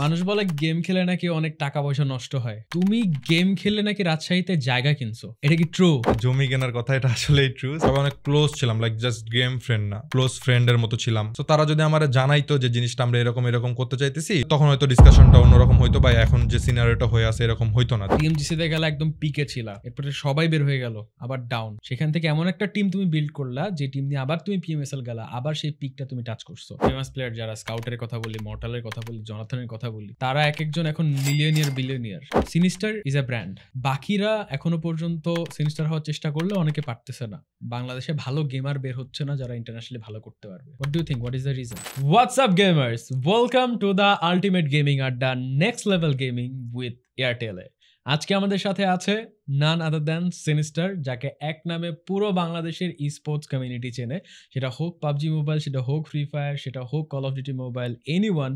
মানুষ বলে গেম খেলে নাকি অনেক টাকা পয়সা নষ্ট হয়। তুমি গেম খেলে নাকি রাজশাহীতে জায়গা কিনছো, এটা কি ট্রু? জমি কেনার কথা, এটা আসলেই ট্রু। সবাই অনেক ক্লোজ ছিলাম, লাইক জাস্ট গেম ফ্রেন্ড না, ক্লোজ ফ্রেন্ডের মতো ছিলাম। তো তারা যদি আমার জানাইতো যে জিনিসটা আমরা এরকম এরকম করতে চাইতেছি, তখন হয়তো ডিসকাশনটা অন্যরকম হইতো, বা এখন যে সিনারিওটা হয়ে আছে এরকম হইতো না। টিএমজিসিতে গেলে একদম পিকে ছিল, এরপরে সবাই বের হয়ে গেল, আবার ডাউন। সেখান থেকে এমন একটা টিম তুমি বিল্ড করলা যে টিম নিয়ে আবার তুমি পিএমএসএল গেলা, আবার সেই পিকটা তুমি টাচ করছো। ফেমাস প্লেয়ার যারা, স্কাউটের কথা বলি, মর্টালের কথা বলি, জনাথনের কথা বলি, তারা এক একজন এখন millionaire billionaire. Sinister is a brand. বাকিরা এখনো পর্যন্ত সিনিস্টার হওয়ার চেষ্টা করলে অনেকে পারতেছে না। বাংলাদেশে ভালো গেমার বের হচ্ছে না যারা ইন্টারন্যাশনালি ভালো করতে পারবে। What do you think, what is the reason? What's up gamers, welcome to the ultimate gaming adda, next level gaming with Airtel. আজকে আমাদের সাথে আছে নান আদার দ্যান সিনিস্টার, যাকে এক নামে পুরো বাংলাদেশের ই স্পোর্টস কমিউনিটি চেনে। সেটা হোক পাবজি মোবাইল, সেটা হোক ফ্রি ফায়ার, সেটা হোক Call of Duty mobile, anyone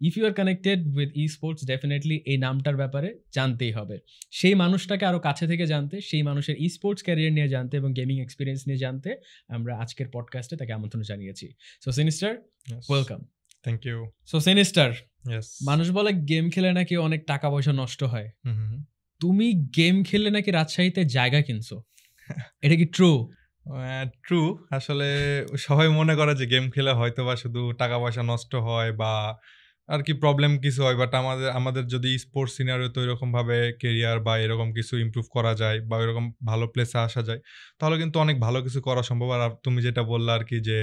if you are connected with esports, definitely এই নামটার ব্যাপারে জানতেই হবে। সেই মানুষটাকে আরো কাছে থেকে জানতে, সেই মানুষের ই স্পোর্টস ক্যারিয়ার নিয়ে জানতে এবং গেমিং এক্সপিরিয়েন্স নিয়ে জানতে আমরা আজকের পডকাস্টে তাকে আমন্ত্রণ জানিয়েছি। So Sinister, welcome. Thank you. So Sinister, yes, মানুষ বলে গেম খেলে নাকি অনেক টাকা পয়সা নষ্ট হয়। তুমি গেম খেলে নাকি রাজশাহীতে জায়গা কিনছো, এটা কি ট্রু? ট্রু। আসলে সবাই মনে করে যে গেম খেলে হয়তো বা শুধু টাকা পয়সা নষ্ট হয় বা আর কি প্রবলেম কিছু হয়, বাট আমাদের যদি স্পোর্টস সিনারিও তো এরকম ভাবে কেরিয়ার বা এরকম কিছু ইমপ্রুভ করা যায় বা এরকম ভালো প্লেসে আসা যায়, তাহলে কিন্তু অনেক ভালো কিছু করা সম্ভব। আর তুমি যেটা বললা আর কি যে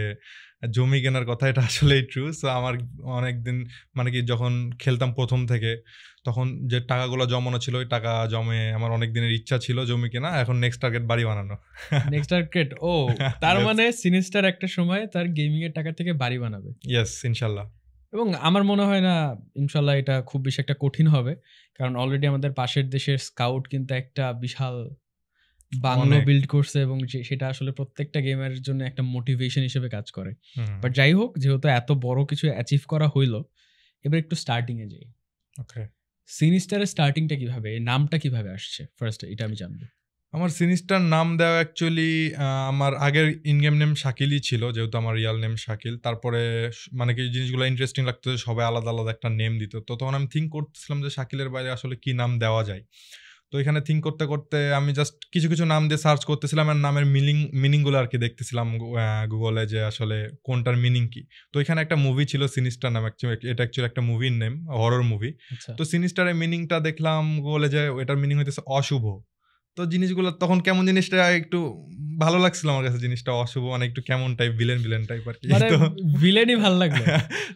জমি কেনার কথা, এটা আসলেই ট্রু। সো আমার অনেক দিন মানে কি যখন খেলতাম প্রথম থেকে, তখন যে টাকাগুলো জমানো ছিল, ওই টাকা জমে আমার অনেক দিনের ইচ্ছা ছিল জমি কেনা। এখন নেক্সট টার্গেট বাড়ি বানানো। নেক্সট টার্গেট, ও তার মানে সিনিস্টার একটা সময় তার গেমিং এর টাকা থেকে বাড়ি বানাবে। ইয়েস, ইনশাল্লাহ। এবং আমার মনে হয় না ইনশাল্লাহ এটা খুব বেশি একটা কঠিন হবে, কারণ অলরেডি আমাদের পাশের দেশের স্কাউট কিন্তু একটা বিশাল বাংলো বিল্ড করছে এবং সেটা আসলে প্রত্যেকটা গেমারের জন্য একটা মোটিভেশন হিসেবে কাজ করে। বাট যাই হোক, যেহেতু এত বড় কিছু অ্যাচিভ করা হইলো, এবার একটু স্টার্টিং এ যাই। ওকে, সিনিস্টারের স্টার্টিংটা কিভাবে, এই নামটা কিভাবে আসছে ফার্স্ট, এটা আমি জানবো। আমার সিনিস্টার নাম দেওয়া অ্যাকচুয়ালি আমার আগের ইনগেম নেম শাকিলই ছিল, যেহেতু আমার রিয়াল নেম শাকিল। তারপরে মানে কি জিনিসগুলো ইন্টারেস্টিং লাগতো, সবাই আলাদা আলাদা একটা নেম দিত। তো তখন আমি থিঙ্ক করতেছিলাম যে শাকিলের বাইরে আসলে কি নাম দেওয়া যায়। তো এখানে থিঙ্ক করতে করতে আমি জাস্ট কিছু কিছু নাম দিয়ে সার্চ করতেছিলাম, আর নামের মিনিংগুলো আর কি দেখতেছিলাম গুগলে, যে আসলে কোনটার মিনিং কি। তো এখানে একটা মুভি ছিল সিনিস্টার নাম, এটা অ্যাকচুয়ালি একটা মুভির নেম, হরর মুভি। তো সিনিস্টারের মিনিংটা দেখলাম গুগলে, যে এটার মিনিং হইতেছে অশুভ। তো জিনিসগুলো তখন কেমন, জিনিসটা একটু ভালো লাগছিল আমার কাছে, জিনিসটা অশুভ মানে একটু কেমন টাইপ, ভিলেন টাইপ আর কি। তো ভিলেনই ভালো লাগলো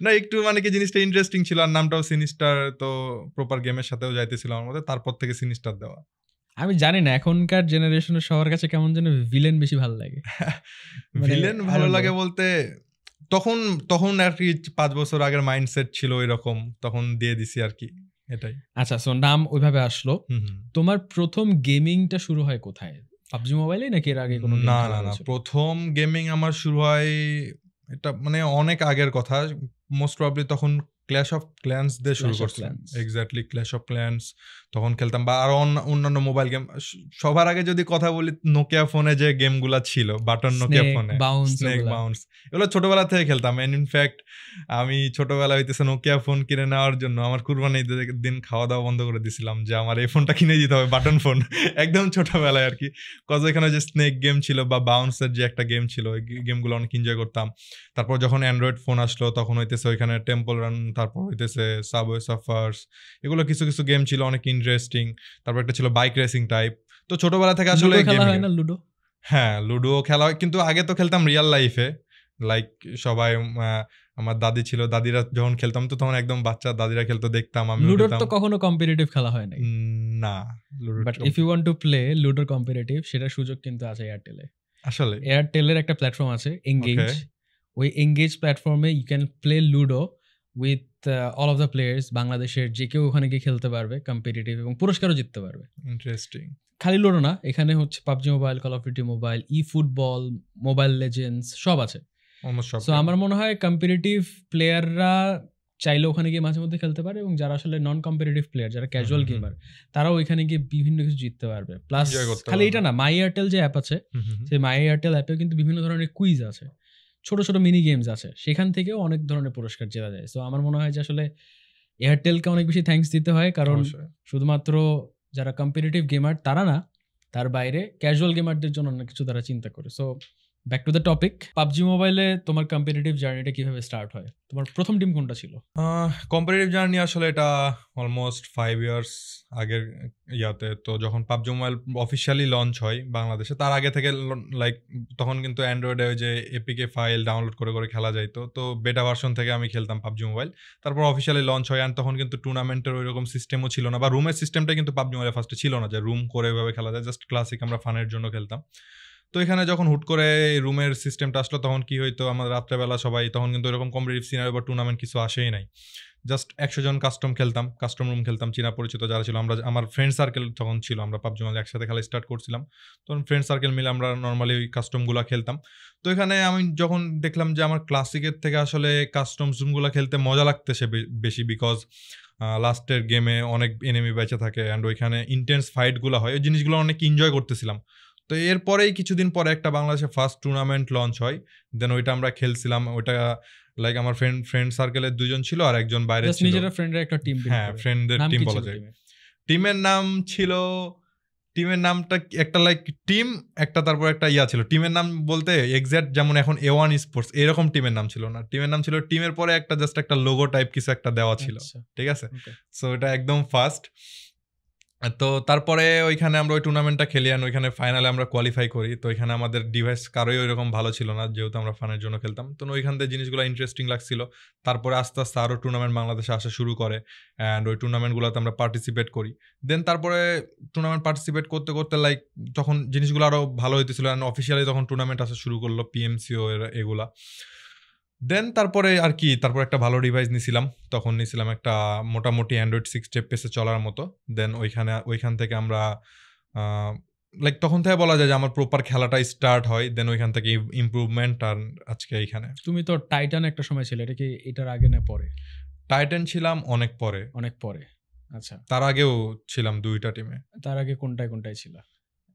না, একটু মানে কি জিনিসটা ইন্টারেস্টিং ছিল, আর নামটাও সিনিস্টার, তো প্রপার গেমের সাথেও যাইতেছিল আমার মধ্যে, তারপর থেকে সিনিস্টার দেওয়া। আমি জানি না এখনকার জেনারেশনের সবার কাছে কেমন যেন ভিলেন বেশি ভালো লাগে। ভিলেন ভালো লাগে বলতে তখন আর কি 5 বছর আগের মাইন্ডসেট ছিল এরকম, তখন দিয়ে দিছি আর কি, এটাই। আচ্ছা, সো নাম ওইভাবে আসলো। তোমার প্রথম গেমিংটা শুরু হয় কোথায়, পাবজি মোবাইলে নাকি এর আগে কোনো? না, প্রথম গেমিং আমার শুরু হয়, এটা মানে অনেক আগের কথা, মোস্ট প্রবাবলি তখন ক্ল্যাশ অফ ক্ল্যান্স দিয়ে শুরু করছিলাম। এক্স্যাক্টলি, ক্ল্যাশ অফ ক্ল্যান্স তখন খেলতাম, বা আরো অন্যান্য মোবাইল গেম। সবার আগে যদি কথা বলি, নোকিয়া ফোনে যে গেমগুলা ছিল, বাটন নোকিয়া ফোনে, স্নেক বাউন্স, এগুলো ছোটবেলা থেকে খেলতাম। এন্ড ইনফ্যাক্ট আমি ছোটবেলা হইতেছে নোকিয়া ফোন কিনে নেওয়ার জন্য আমার কুরবানির দিন খাওয়া দাওয়া বন্ধ করে দিয়েছিলাম, যে আমার এই ফোনটা কিনে দিতে হবে, বাটন ফোন। একদম ছোটবেলায় আর কি, কজ এখানে যে স্নেক গেম ছিল বা বাউন্সের যে একটা গেম ছিল, ওই গেমগুলো অনেক এনজয় করতাম। তারপর যখন অ্যান্ড্রয়েড ফোন আসলো, তখন হইতেছে ওইখানে টেম্পল রান, তারপর হইতেছে সাবওয়ে সাফার্স, এগুলো কিছু কিছু গেম ছিল অনেক ইন্টারেস্টিং। তারপর একটা ছিল বাইক রেসিং টাইপ। তো ছোটবেলা থেকে আসলে খেলা হয় না লুডো? হ্যাঁ, লুডো খেলা হয়, কিন্তু আগে তো খেলতাম রিয়েল লাইফে, লাইক সবাই, আমার দাদি ছিল, দাদিরা যখন খেলতাম তো তখন একদম বাচ্চা দাদিরা খেলতো, দেখতাম আমি। লুডোর তো কখনো কম্পিটিটিভ খেলা হয় নাই? না, but if you want to play লুডোর কম্পিটিটিভ, সেটার সুযোগ কিন্তু আছে এয়ারটেলে। আসলে এয়ারটেলের একটা প্ল্যাটফর্ম আছে এঙ্গেজ, ওই এঙ্গেজ প্ল্যাটফর্মে you can play Ludo with all of the players. বাংলাদেশের যে কেউ ওখানে গিয়ে খেলতে পারবে কম্পিটিটিভ, এবং পুরস্কারও জিততে পারবে। ইন্টারেস্টিং। খালি লুডো না, এখানে হচ্ছে PUBG mobile, call of Duty mobile, E football, mobile legends সব আছে। সো আমার মনে হয় কম্পিটিটিভ প্লেয়াররা চাইলে ওখানে গিয়ে মাঝে মধ্যে খেলতে পারে, এবং যারা আসলে নন কম্পিটিটিভ প্লেয়ার, যারা ক্যাজুয়াল গেমার, তারাও ওইখানে গিয়ে বিভিন্ন কিছু জিততে পারবে। প্লাস খালি এটা না, মাই এয়ারটেল যে অ্যাপ আছে, সেই মাই এয়ারটেল অ্যাপেও কিন্তু বিভিন্ন ধরনের কুইজ আছে, ছোট ছোট মিনি গেমস আছে, সেখান থেকেও অনেক ধরনের পুরস্কার জেতা যায়। সো আমার মনে হয় যে আসলে এয়ারটেলকে অনেক বেশি থ্যাঙ্কস দিতে হয়, কারণ অবশ্যই। শুধুমাত্র যারা কম্পিটিটিভ গেমার তারা না, তার বাইরে ক্যাজুয়াল গেমারদের জন্য অনেক কিছু তারা চিন্তা করে। So back to the topic, PUBG মোবাইলে তোমার কম্পিটিটিভ জার্নিটা কিভাবে স্টার্ট হয়? তোমার প্রথম টিম কোনটা ছিল? কম্পিটিটিভ জার্নি আসলে এটা অলমোস্ট 5 ইয়ার্স আগের ইয়াতে। তো যখন পাবজি মোবাইল অফিসিয়ালি লঞ্চ হয় বাংলাদেশে, তার আগে থেকে লাইক তখন কিন্তু অ্যান্ড্রয়েডে ওই যে এপিকে ফাইল ডাউনলোড করে করে খেলা যাইতো। তো বেটা ভার্সন থেকে আমি খেলতাম পাবজি মোবাইল। তারপর অফিসিয়ালি লঞ্চ হয়, অ্যান্ড তখন কিন্তু টুর্নামেন্টের ওইরকম সিস্টেমও ছিল না, বা রুমের সিস্টেমটা কিন্তু পাবজি মোবাইলে ফার্স্টে ছিল না, যে রুম করে ওইভাবে খেলা যায়। জাস্ট ক্লাসিক আমরা ফানের জন্য খেলতাম। তো এখানে যখন হুট করে রুমের সিস্টেমটা আসলো, তখন কি হইতো, আমাদের রাত্রেবেলা সবাই তখন কিন্তু এরকম কম্পিটিটিভ সিনারি বা টুর্নামেন্ট কিছু আসেই নাই। জাস্ট 100 জন কাস্টম খেলতাম, কাস্টম রুম খেলতাম, চীনা পরিচিত যারা ছিল, আমার ফ্রেন্ড সার্কেল তখন ছিল, আমরা পাবজি মোবাইল একসাথে খেলা স্টার্ট করছিলাম, তখন ফ্রেন্ড সার্কেল মিলে আমরা নর্মালি ওই কাস্টমগুলো খেলতাম। তো এখানে আমি যখন দেখলাম যে আমার ক্লাসিকের থেকে আসলে কাস্টম রুমগুলো খেলতে মজা লাগতেছে বেশি, বিকজ লাস্টের গেমে অনেক এনিমি বেঁচে থাকে অ্যান্ড ওইখানে ইন্টেন্স ফাইটগুলো হয়, ওই জিনিসগুলো অনেক এনজয় করতেছিলাম। তো এরপরেই কিছুদিন পরে একটা বাংলাদেশে ফার্স্ট টুর্নামেন্ট লঞ্চ হয়, দেন ওইটা আমরা খেলছিলাম। ওইটা লাইক আমার ফ্রেন্ড সার্কেলের 2 জন ছিল আর একজন বাইরে ছিল। নিজেরা ফ্রেন্ডের একটা টিম বিল্ড হ্যাঁ, করে। ফ্রেন্ডদের নাম টিম কি বলা ছিল যায়। টিমের? টিমের নাম ছিল, টিমের নামটা একটা লাইক টিম একটা, তারপর একটা ইয়া ছিল। টিমের নাম বলতে এক্সাক্ট যেমন এখন A1 স্পোর্টস এরকম টিমের নাম ছিল না। টিমের নাম ছিল, টিমের পরে একটা জাস্ট একটা লোগো টাইপ কিছু একটা দেওয়া ছিল। আচ্ছা, ঠিক আছে? ওকে। সো এটা একদম ফার্স্ট। তো তারপরে ওইখানে আমরা ওই টুর্নামেন্টটা খেলি, আর ওইখানে ফাইনালে আমরা কোয়ালিফাই করি। তো ওইখানে আমাদের ডিভাইস কারোই ওইরকম ভালো ছিল না, যেহেতু আমরা ফানের জন্য খেলতাম। তো ওইখান থেকে জিনিসগুলো ইন্টারেস্টিং লাগছিল। তারপরে আস্তে আস্তে আরও টুর্নামেন্ট বাংলাদেশে আসা শুরু করে, অ্যান্ড ওই টুর্নামেন্টগুলোতে আমরা পার্টিসিপেট করি। দেন তারপরে টুর্নামেন্ট পার্টিসিপেট করতে করতে লাইক তখন জিনিসগুলো আরও ভালো হইতেছিল, অ্যান্ড অফিসিয়ালি তখন টুর্নামেন্ট আসা শুরু করলো, PMCO এগুলা। দেন তারপরে আর কি, তারপর একটা ভালো ডিভাইস নিছিলাম। তখন নিছিলাম একটা মোটামুটি অ্যান্ড্রয়েড 60 FPS চলার মতো। দেন ওইখান থেকে আমরা লাইক তখন থেকে বলা যায় যে আমার প্রপার খেলাটা স্টার্ট হয়। দেন ওইখান থেকে ইমপ্রুভমেন্ট, আর আজকে এইখানে। তুমি তো টাইটান একটা সময় ছিলে, এটা কি এটার আগে না পরে? টাইটান ছিলাম অনেক পরে। অনেক পরে, আচ্ছা। তার আগেও ছিলাম 2টা টিমে। তার আগে কোনটায় ছিল?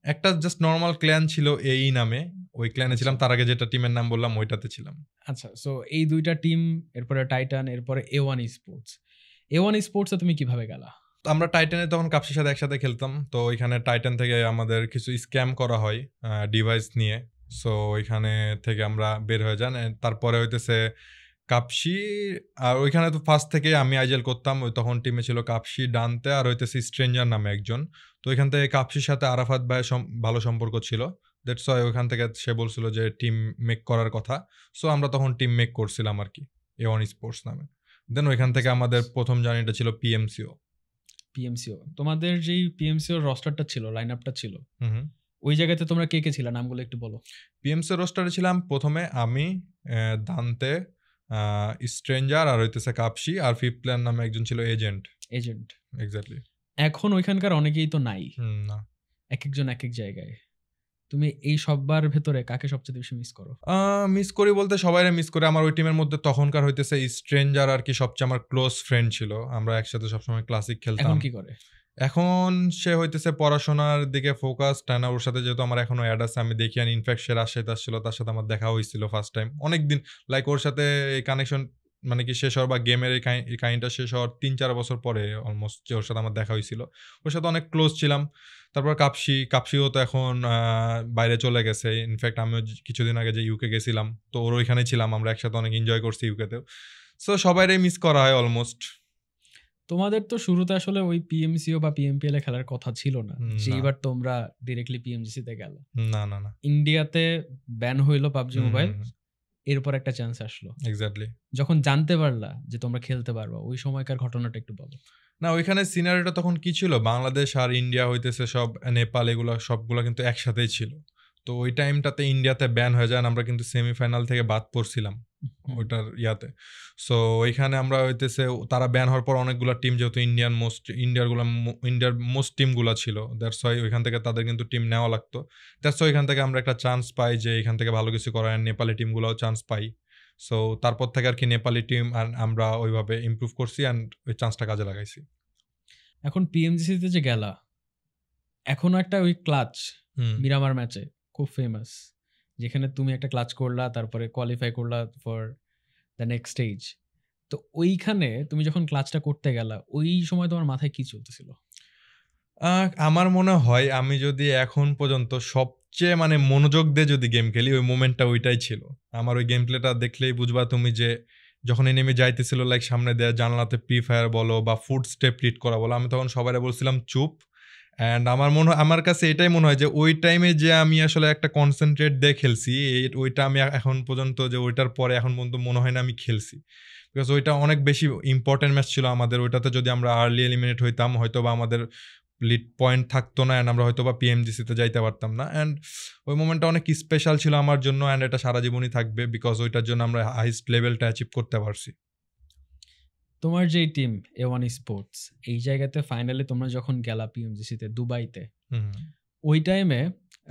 একটা জাস্ট নর্মাল ক্ল্যান ছিল এই নামে, ওই ক্ল্যানে ছিলাম। আচ্ছা। তার আগে যেটা টিমের নাম বললাম ওইটাতে ছিলাম। আচ্ছা, সো এই 2টা টিম, এরপরে টাইটান, এরপরে A1 স্পোর্টস। A1 স্পোর্টসে তুমি কিভাবে গেলা? আমরা টাইটানে তখন কাপসির সাথে একসাথে খেলতাম। তো ওইখানে টাইটান থেকে আমাদের কিছু স্ক্যাম করা হয় ডিভাইস নিয়ে। সো ওইখানে থেকে আমরা বের হয়ে যান। তারপরে হইতেছে কাপসি, আর ওইখানে তো ফার্স্ট থেকে আমি আইজেল করতাম। ওই তখন টিমে ছিল কাপসি, ডানতে, আর হইতেছে স্ট্রেঞ্জার নামে একজন। তো ওইখান থেকে কাপসির সাথে আরাফাত ভাইয়ের ভালো সম্পর্ক ছিল। দ্যাটস ওয়াই ওইখান থেকে সে বলছিল যে টিম মেক করার কথা। সো আমরা তখন টিম মেক করছিলাম আর কি, A1 স্পোর্টস নামে। দেন ওইখান থেকে আমাদের প্রথম জার্নিটা ছিল PMCO। তোমাদের যেই PMCO রস্টারটা ছিল, লাইন আপটা ছিল, হুম। ওই জায়গাতে তোমরা কে কে ছিল, নামগুলো একটু বলো। PMCO রোস্টারে ছিলাম প্রথমে আমি, দান্তে, স্ট্রেঞ্জার, আর হইতেছে কাপসি, আর ফিফথ প্লেয়ার নামে একজন ছিল এজেন্ট। এক্স্যাক্টলি। এখন ওইখানকার অনেকেই তো নাই, না, এক একজন এক এক জায়গায়। তুমি এই সববার ভেতরে কাকে সবচেয়ে বেশি মিস করো? মিস করি বলতে সবাইরে মিস করি। আমার ওই টিমের মধ্যে তখনকার হইতেছে স্ট্রেঞ্জার আর কি সবচেয়ে আমার ক্লোজ ফ্রেন্ড ছিল। আমরা একসাথে সবসময় ক্লাসিক খেলতাম। এখন কি করে? এখন সে হইতেছে পড়াশোনার দিকে ফোকাস, টানা। ওর সাথে যেহেতু আমার এখনো অ্যাড আছে, আমি দেখি, আর ইনফ্যাক্ট সে রাজশাহীতে আসছিল, তার সাথে আমার দেখা হয়েছিল ফার্স্ট টাইম অনেকদিন। লাইক ওর সাথে এই কানেকশন মানে কি শেষ হওয়ার, বা গেমের এই কাহিনীটা শেষ হওয়ার 3-4 বছর পরে অলমোস্ট ওর সাথে আমার দেখা হয়েছিল। ওর সাথে অনেক ক্লোজ ছিলাম। তারপর কাপসিও তো এখন বাইরে চলে গেছে। ইনফ্যাক্ট আমিও কিছুদিন আগে যে ইউকে গেছিলাম, তো ওর ওইখানে ছিলাম, আমরা একসাথে অনেক এনজয় করছি ইউকেতেও। সো সবাইরই মিস করা হয় অলমোস্ট। তোমাদের তো শুরুতে আসলে ওই PMCO বা PMPL এ খেলার কথা ছিল না, যে না। এবার তোমরা ডিরেক্টলি PMGC তে গেল। না। ইন্ডিয়াতে ব্যান হইলো পাবজি মোবাইল, এরপর একটা চান্স আসলো। এক্স্যাক্টলি। যখন জানতে পারলা যে তোমরা খেলতে পারবা, ওই সময়কার ঘটনাটা একটু বলো। না, ওইখানে সিনারিটা তখন কি ছিল, বাংলাদেশ আর ইন্ডিয়া হইতেছে সব, নেপাল, এগুলো সবগুলো কিন্তু একসাথেই ছিল। তো ওই টাইমটাতে ইন্ডিয়াতে ব্যান হয়ে যায়, আমরা কিন্তু সেমিফাইনাল থেকে বাদ পড়ছিলাম ওইটার ইয়াতে। সো ওইখানে আমরা হইতেছে, তারা ব্যান হওয়ার পর অনেকগুলো টিম, যেহেতু ইন্ডিয়ার মোস্ট টিমগুলো ছিল, দ্যাটস ওয়াই ওইখান থেকে তাদের কিন্তু টিম নেওয়া লাগতো। দ্যাটস ওয়াই ওইখান থেকে আমরা একটা চান্স পাই যে এখান থেকে ভালো কিছু করার, নেপালি টিমগুলোও চান্স পাই। সো তারপর থেকে আর কি নেপালি টিম আর আমরা ওইভাবে ইমপ্রুভ করছি, অ্যান্ড ওই চান্সটা কাজে লাগাইছি। এখন PMGC তে যে গেলা, এখনো একটা ওই ক্লাচ মিরামার ম্যাচে খুব ফেমাস, যেখানে তুমি একটা ক্লাচ করলা, তারপরে কোয়ালিফাই করলা ফর দ্য নেক্সট স্টেজ। তো ওইখানে তুমি যখন ক্লাচটা করতে গেলা ওই সময় তোমার মাথায় কি চলতেছিল? আমার মনে হয় আমি যদি এখন পর্যন্ত সবচেয়ে মানে মনোযোগ দিয়ে যদি গেম খেলি ওই মোমেন্টটা ওইটাই ছিল। আমার ওই গেম প্লেটা দেখলেই বুঝবা তুমি যে যখন এনিমি যাইতেছিল লাইক সামনে দেয়া জানলাতে প্রি ফায়ার বলো বা ফুট স্টেপ রিড করা বলো, আমি তখন সবাইরে বলছিলাম চুপ। অ্যান্ড আমার কাছে এটাই মনে হয় যে ওই টাইমে যে আমি আসলে একটা কনসেন্ট্রেট দিয়ে খেলছি ওইটা আমি এখন পর্যন্ত যে ওইটার পরে এখন পর্যন্ত মনে হয় না আমি খেলছি। বিকজ ওইটা অনেক বেশি ইম্পর্টেন্ট ম্যাচ ছিল আমাদের। ওইটাতে যদি আমরা আর্লি এলিমিনেট হইতাম হয়তো বা আমাদের লিড পয়েন্ট থাকতো না অ্যান্ড আমরা হয়তো বা পিএমজিসিতে যাইতে পারতাম না। অ্যান্ড ওই মোমেন্টটা অনেক স্পেশাল ছিল আমার জন্য অ্যান্ড এটা সারা জীবনই থাকবে বিকজ ওইটার জন্য আমরা হাইস্ট লেভেলটা অ্যাচিভ করতে পারছি। তোমার যে টিম A1 স্পোর্টস এই জায়গাতে ফাইনালে তোমরা যখন গেলা পিএমজিসিতে দুবাইতে, ওই টাইমে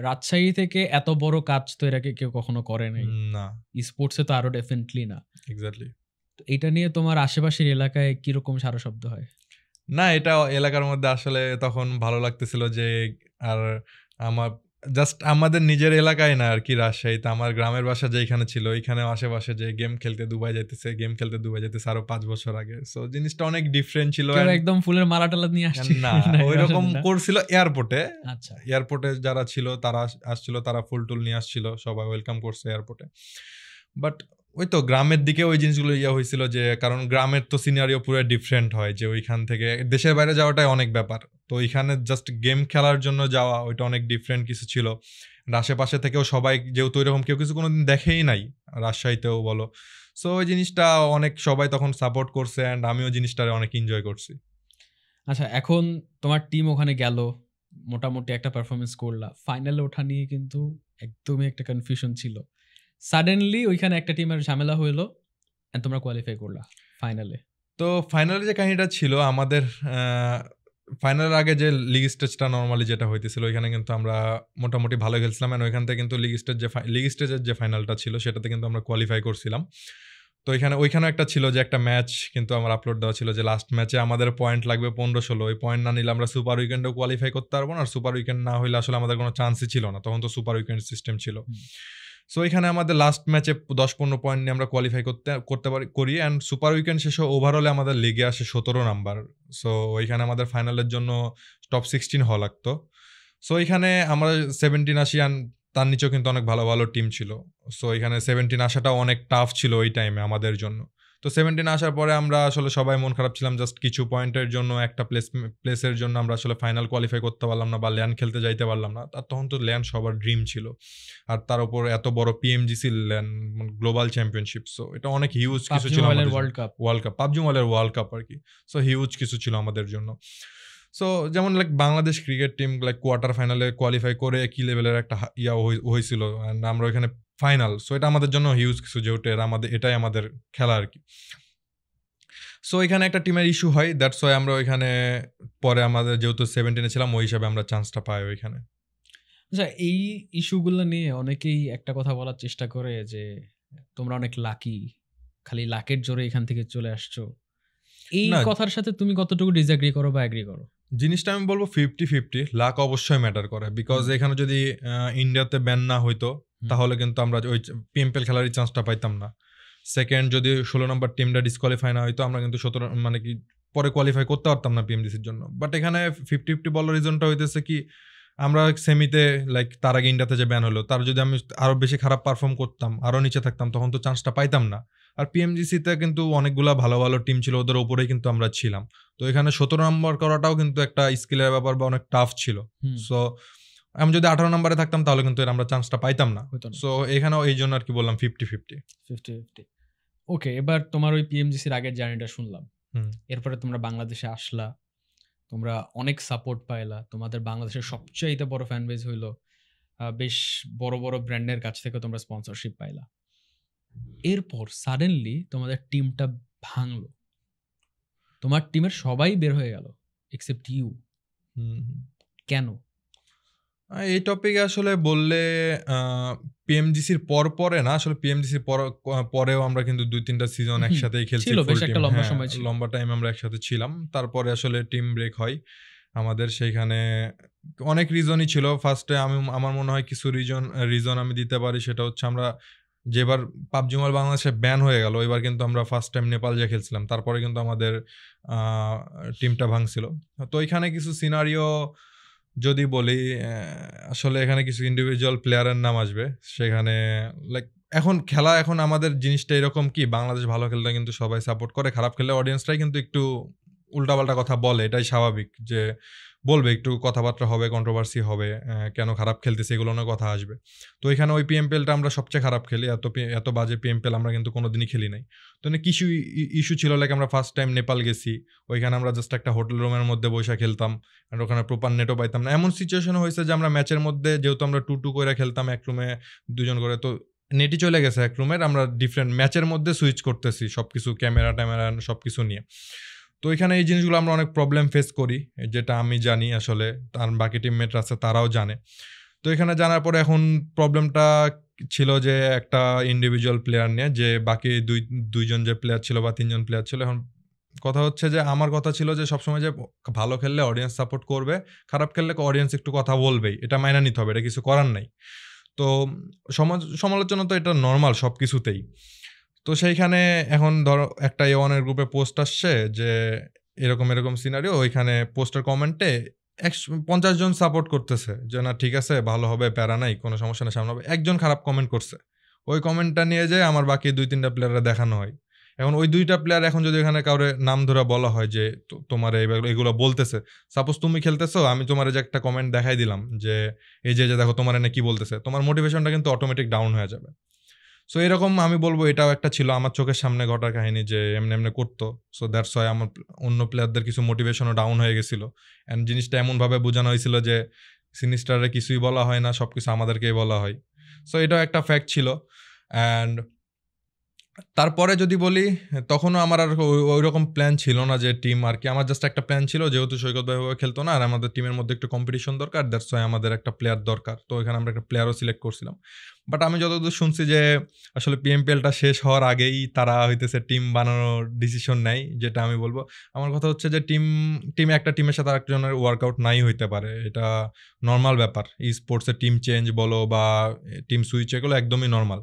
রাজশাহী থেকে এত বড় কাজ তো এর আগে কেউ কখনো করে নাই না, স্পোর্টসে তো আরো ডেফিনেটলি না। এক্স্যাক্টলি। তো এটা নিয়ে তোমার আশেপাশের এলাকায় কিরকম সারা শব্দ হয়? না, এটা এলাকার মধ্যে আসলে তখন ভালো লাগতেছিল যে আর আমার জাস্ট আমাদের নিজের এলাকায় না আর কি, রাজশাহীতে আমার গ্রামের বাসা যেখানে ছিল ওইখানে আশেপাশে যে গেম খেলতে দুবাই যাইতেছে আরো 5 বছর আগে। সো জিনিসটা অনেক ডিফারেন্ট ছিল। একদম ফুলের মালা টালা নিয়ে আসছে না, ওইরকম করছিল এয়ারপোর্টে। আচ্ছা, এয়ারপোর্টে যারা ছিল তারা আসছিল, তারা ফুল টুল নিয়ে আসছিল, সবাই ওয়েলকাম করছে এয়ারপোর্টে। বাট ওই তো গ্রামের দিকে ওই জিনিসগুলো হয়েছিল যে কারণ গ্রামের তো সিনারিও পুরো ডিফারেন্ট হয় যে ওইখান থেকে দেশের বাইরে যাওয়াটাই অনেক ব্যাপার। তো ওইখানে জাস্ট গেম খেলার জন্য যাওয়া ওইটা অনেক ডিফারেন্ট কিছু ছিল। আশেপাশে থেকেও সবাই যেহেতু ওইরকম কেউ কিছু কোনোদিন দেখেই নাই রাজশাহীতেও বলো, সো ওই জিনিসটা অনেক সবাই তখন সাপোর্ট করছে অ্যান্ড আমিও জিনিসটা অনেক এনজয় করছি। আচ্ছা, এখন তোমার টিম ওখানে গেল, মোটামুটি একটা পারফরমেন্স করলা, ফাইনালে ওঠা নিয়ে কিন্তু একদমই একটা কনফিউশন ছিল। সাডেনলি ওইখানে একটা টিমের ঝামেলা হইলো এন্ড তোমরা কোয়ালিফাই করলা ফাইনালে। তো ফাইনালে যে কাহিনীটা ছিল আমাদের ফাইনালের আগে যে লিগ স্টেজটা নর্মালি যেটা হইতেছিল ওইখানে কিন্তু আমরা মোটামুটি ভালো খেলছিলাম অ্যান্ড ওইখান থেকে কিন্তু লিগ স্টেজের যে ফাইনালটা ছিল সেটাতে কিন্তু আমরা কোয়ালিফাই করছিলাম। তো ওইখানে একটা ছিল যে একটা ম্যাচ কিন্তু আমার আপলোড দেওয়া ছিল যে লাস্ট ম্যাচে আমাদের পয়েন্ট লাগবে 15-16, ওই পয়েন্ট না নিলে আমরা সুপার উইকেন্ডেও কোয়ালিফাই করতে পারবো না, আর সুপার উইকেন্ড না হইলে আসলে আমাদের কোনো চান্সই ছিল না, তখন তো সুপার উইকেন্ড সিস্টেম ছিল। সো এখানে আমাদের লাস্ট ম্যাচে 10-15 পয়েন্ট নিয়ে আমরা কোয়ালিফাই করি অ্যান্ড সুপার উইকেন্ড শেষে ওভারঅলে আমাদের লিগে আসে 17 নাম্বার। সো ওইখানে আমাদের ফাইনালের জন্য টপ 16 হওয়া লাগতো। সো এখানে আমরা 17 আসি অ্যান্ড তার নিচেও কিন্তু অনেক ভালো ভালো টিম ছিল। সো এখানে 17 আসাটাও অনেক টাফ ছিল ওই টাইমে আমাদের জন্য। তো 17 আসার পরে আমরা আসলে সবাই মন খারাপ ছিলাম, জাস্ট কিছু পয়েন্টের জন্য একটা প্লেসের জন্য আমরা আসলে ফাইনাল কোয়ালিফাই করতে পারলাম না বা ল্যান্ড খেলতে যাইতে পারলাম না। আর তখন তো ল্যান্ড সবার ড্রিম ছিল, আর তার উপর এত বড় PMGC land global championship. So এটা অনেক হিউজ কিছু ছিল, ওয়ার্ল্ড কাপ পাবজি মোবাইলের ওয়ার্ল্ড কাপ আর কি। সো হিউজ কিছু ছিল আমাদের জন্য। সো যেমন like Bangladesh cricket team like quarter ফাইনালে কোয়ালিফাই করে কি লেভেলের একটা হয়েছিল অ্যান্ড আমরা ওইখানে ফাইনাল। সো এটা আমাদের জন্য হিউজ কিছু, যেহেতু এটাই আমাদের খেলা আর কি। সো এখানে একটা টিমের ইস্যু হয়, দ্যাটস ওয়াই আমরা ওইখানে পরে আমাদের যেহেতু 17 ছিলাম ওই হিসাবে আমরা চান্সটা পাই ওইখানে। আচ্ছা, এই ইস্যুগুলো নিয়ে অনেকেই একটা কথা বলার চেষ্টা করে যে তোমরা অনেক লাকি, খালি লাকের জোরে এখান থেকে চলে আসছো। এই কথার সাথে তুমি কতটুকু ডিসএগ্রি করো বা এগ্রি করো? জিনিসটা আমি বলবো 50-50। লাক অবশ্যই ম্যাটার করে বিকজ এখানে যদি ইন্ডিয়াতে ব্যান না হইতো তাহলে কিন্তু আমরা ওই পিএমপিএল খেলারই চান্সটা পাইতাম না। সেকেন্ড, যদি 16 নম্বর টিমটা ডিসকোয়ালিফাই না হইতো আমরা কিন্তু 17 মানে কি পরে কোয়ালিফাই করতে পারতাম না পিএমডিসির জন্য। বাট এখানে 50-50 বলার রিজনটা হইতেছে কি, আমরা সেমিতে লাইক তার আগে ইন্ডিয়াতে যে ব্যান হলো তার যদি আমি আরো বেশি খারাপ পারফর্ম করতাম, আরো নিচে থাকতাম, তখন তো চান্সটা পাইতাম না। আর পিএমজিসিতে কিন্তু অনেকগুলা ভালো ভালো টিম ছিল, ওদের ওপরেই কিন্তু আমরা ছিলাম। তো এখানে 17 নম্বর করাটাও কিন্তু একটা স্কিলের ব্যাপার বা অনেক টাফ ছিল। সো আমি যদি 18 নম্বরে থাকতাম তাহলে কিন্তু আমরা চান্সটা পাইতাম না। সো এখানেও এই জন্য আর কি বললাম 50-50। ওকে, এবার তোমার ওই পিএমজিসির আগের জার্নিটা শুনলাম, এরপরে তোমরা বাংলাদেশে আসলা, তোমরা অনেক সাপোর্ট পাইলা, তোমাদের বাংলাদেশের সবচেয়ে বড় ফ্যান বেজ হইলো, বেশ বড় বড় ব্র্যান্ডের কাছ থেকে তোমরা স্পন্সরশিপ পাইলা। এরপর সাডেনলি তোমাদের টিমটা ভাঙলো, তোমার টিমের সবাই বের হয়ে গেল এক্সেপ্ট ইউ। কেন? এই টপিকে আসলে বললে পিএমজিসির পরে না, আসলে পিএমজিসির পরেও আমরা কিন্তু 2-3টা সিজন একসাথেই খেলছি, লম্বা টাইম আমরা একসাথে ছিলাম। তারপরে আসলে টিম ব্রেক হয় আমাদের, সেইখানে অনেক রিজনই ছিল। ফার্স্টে আমার মনে হয় কিছু রিজন আমি দিতে পারি, সেটা হচ্ছে আমরা যেবার পাবজি মোবাইল বাংলাদেশে ব্যান হয়ে গেল, এবার কিন্তু আমরা ফার্স্ট টাইম নেপাল যে খেলছিলাম, তারপরে কিন্তু আমাদের টিমটা ভাঙছিল। তো এখানে কিছু সিনারিও যদি বলি, আসলে এখানে কিছু ইন্ডিভিজুয়াল প্লেয়ারের নাম আসবে সেখানে। লাইক এখন আমাদের জিনিসটা এরকম কি, বাংলাদেশ ভালো খেললে কিন্তু সবাই সাপোর্ট করে, খারাপ খেললে অডিয়েন্সরাই কিন্তু একটু উল্টাপাল্টা কথা বলে, এটাই স্বাভাবিক যে বলবে, একটু কথাবার্তা হবে, কন্ট্রোভার্সি হবে, কেন খারাপ খেলতেছে এগুলো নিয়ে কথা আসবে। তো এখানে ওই পিএমপিএলটা আমরা সবচেয়ে খারাপ খেলি, এত বাজে পিএমপিএল আমরা কিন্তু কোনোদিনই খেলি নাই। তো কিছু ইস্যু ছিল, লাইক আমরা ফার্স্ট টাইম নেপাল গেছি, ওইখানে আমরা জাস্ট একটা হোটেল রুমের মধ্যে বসে খেলতাম, আর ওখানে প্রপার নেটও পাইতাম না। এমন সিচুয়েশন হয়েছে যে আমরা ম্যাচের মধ্যে, যেহেতু আমরা 2-2 করে খেলতাম, এক রুমে 2 জন করে, তো নেটই চলে গেছে এক রুমের, আমরা ডিফারেন্ট ম্যাচের মধ্যে সুইচ করতেছি সবকিছু, ক্যামেরা ট্যামেরা সবকিছু নিয়ে। তো এখানে এই জিনিসগুলো আমরা অনেক প্রবলেম ফেস করি, যেটা আমি জানি, আসলে তার বাকি টিমমেটরা আছে তারাও জানে। তো এখানে জানার পরে এখন প্রবলেমটা ছিল যে একটা ইন্ডিভিজুয়াল প্লেয়ার নিয়ে, যে বাকি দুইজন যে প্লেয়ার ছিল বা 3জন প্লেয়ার ছিল। এখন কথা হচ্ছে যে আমার কথা ছিল যে সবসময় যে ভালো খেললে অডিয়েন্স সাপোর্ট করবে, খারাপ খেললে অডিয়েন্স একটু কথা বলবেই, এটা মাইনা নিতে হবে, এটা কিছু করার নাই। তো সমালোচনা তো এটা নর্মাল সব কিছুতেই। তো সেইখানে এখন ধরো একটা A1-এর গ্রুপে পোস্ট আসছে যে এরকম এরকম সিনারিও, ওইখানে পোস্টের কমেন্টে 50 জন সাপোর্ট করতেছে যে না ঠিক আছে, ভালো হবে, প্যারা নাই, কোনো সমস্যা না, সামনে হবে। একজন খারাপ কমেন্ট করছে, ওই কমেন্টটা নিয়ে যায় আমার বাকি 2-3টা প্লেয়াররা দেখানো হয়। এখন ওই 2টা প্লেয়ার এখন যদি এখানে কাউরে নাম ধরে বলা হয় যে তোমার এগুলো বলতেছে, সাপোজ তুমি খেলতেছো, আমি তোমার যে একটা কমেন্ট দেখাই দিলাম যে এই যে দেখো তোমার এনে কি বলতেছে, তোমার মোটিভেশনটা কিন্তু অটোমেটিক ডাউন হয়ে যাবে। সো এরকম আমি বলবো এটাও একটা ছিল আমার চোখের সামনে ঘটার কাহিনী, যে এমনি এমনি করতো। সো দ্যাটস ওয়াই আমার অন্য প্লেয়ারদের কিছু মোটিভেশনও ডাউন হয়ে গেছিল। অ্যান্ড জিনিসটা এমনভাবে বোঝানো হয়েছিল যে সিনিস্টারে কিছুই বলা হয় না, সব কিছু আমাদেরকেই বলা হয়। সো এটাও একটা ফ্যাক্ট ছিল। অ্যান্ড তারপরে যদি বলি, তখনও আমার আর ওই রকম প্ল্যান ছিল না যে টিম আর কি, আমার জাস্ট একটা প্ল্যান ছিল, যেহেতু সৈকত ভাইভাবে খেলতো না আর আমাদের টিমের মধ্যে একটু কম্পিটিশন দরকার, দ্যাটস ওয়াই আমাদের একটা প্লেয়ার দরকার। তো এখানে আমরা একটা প্লেয়ারও সিলেক্ট করছিলাম। বাট আমি যতদূর শুনছি যে আসলে পিএমপিএলটা শেষ হওয়ার আগেই তারা হইতেছে টিম বানানোর ডিসিশন নেয়, যেটা আমি বলবো, আমার কথা হচ্ছে যে একটা টিমের সাথে আরেকজনের ওয়ার্কআউট নাই হইতে পারে, এটা নর্মাল ব্যাপার। ই স্পোর্টসের টিম চেঞ্জ বলো বা টিম সুইচ, এগুলো একদমই নর্মাল।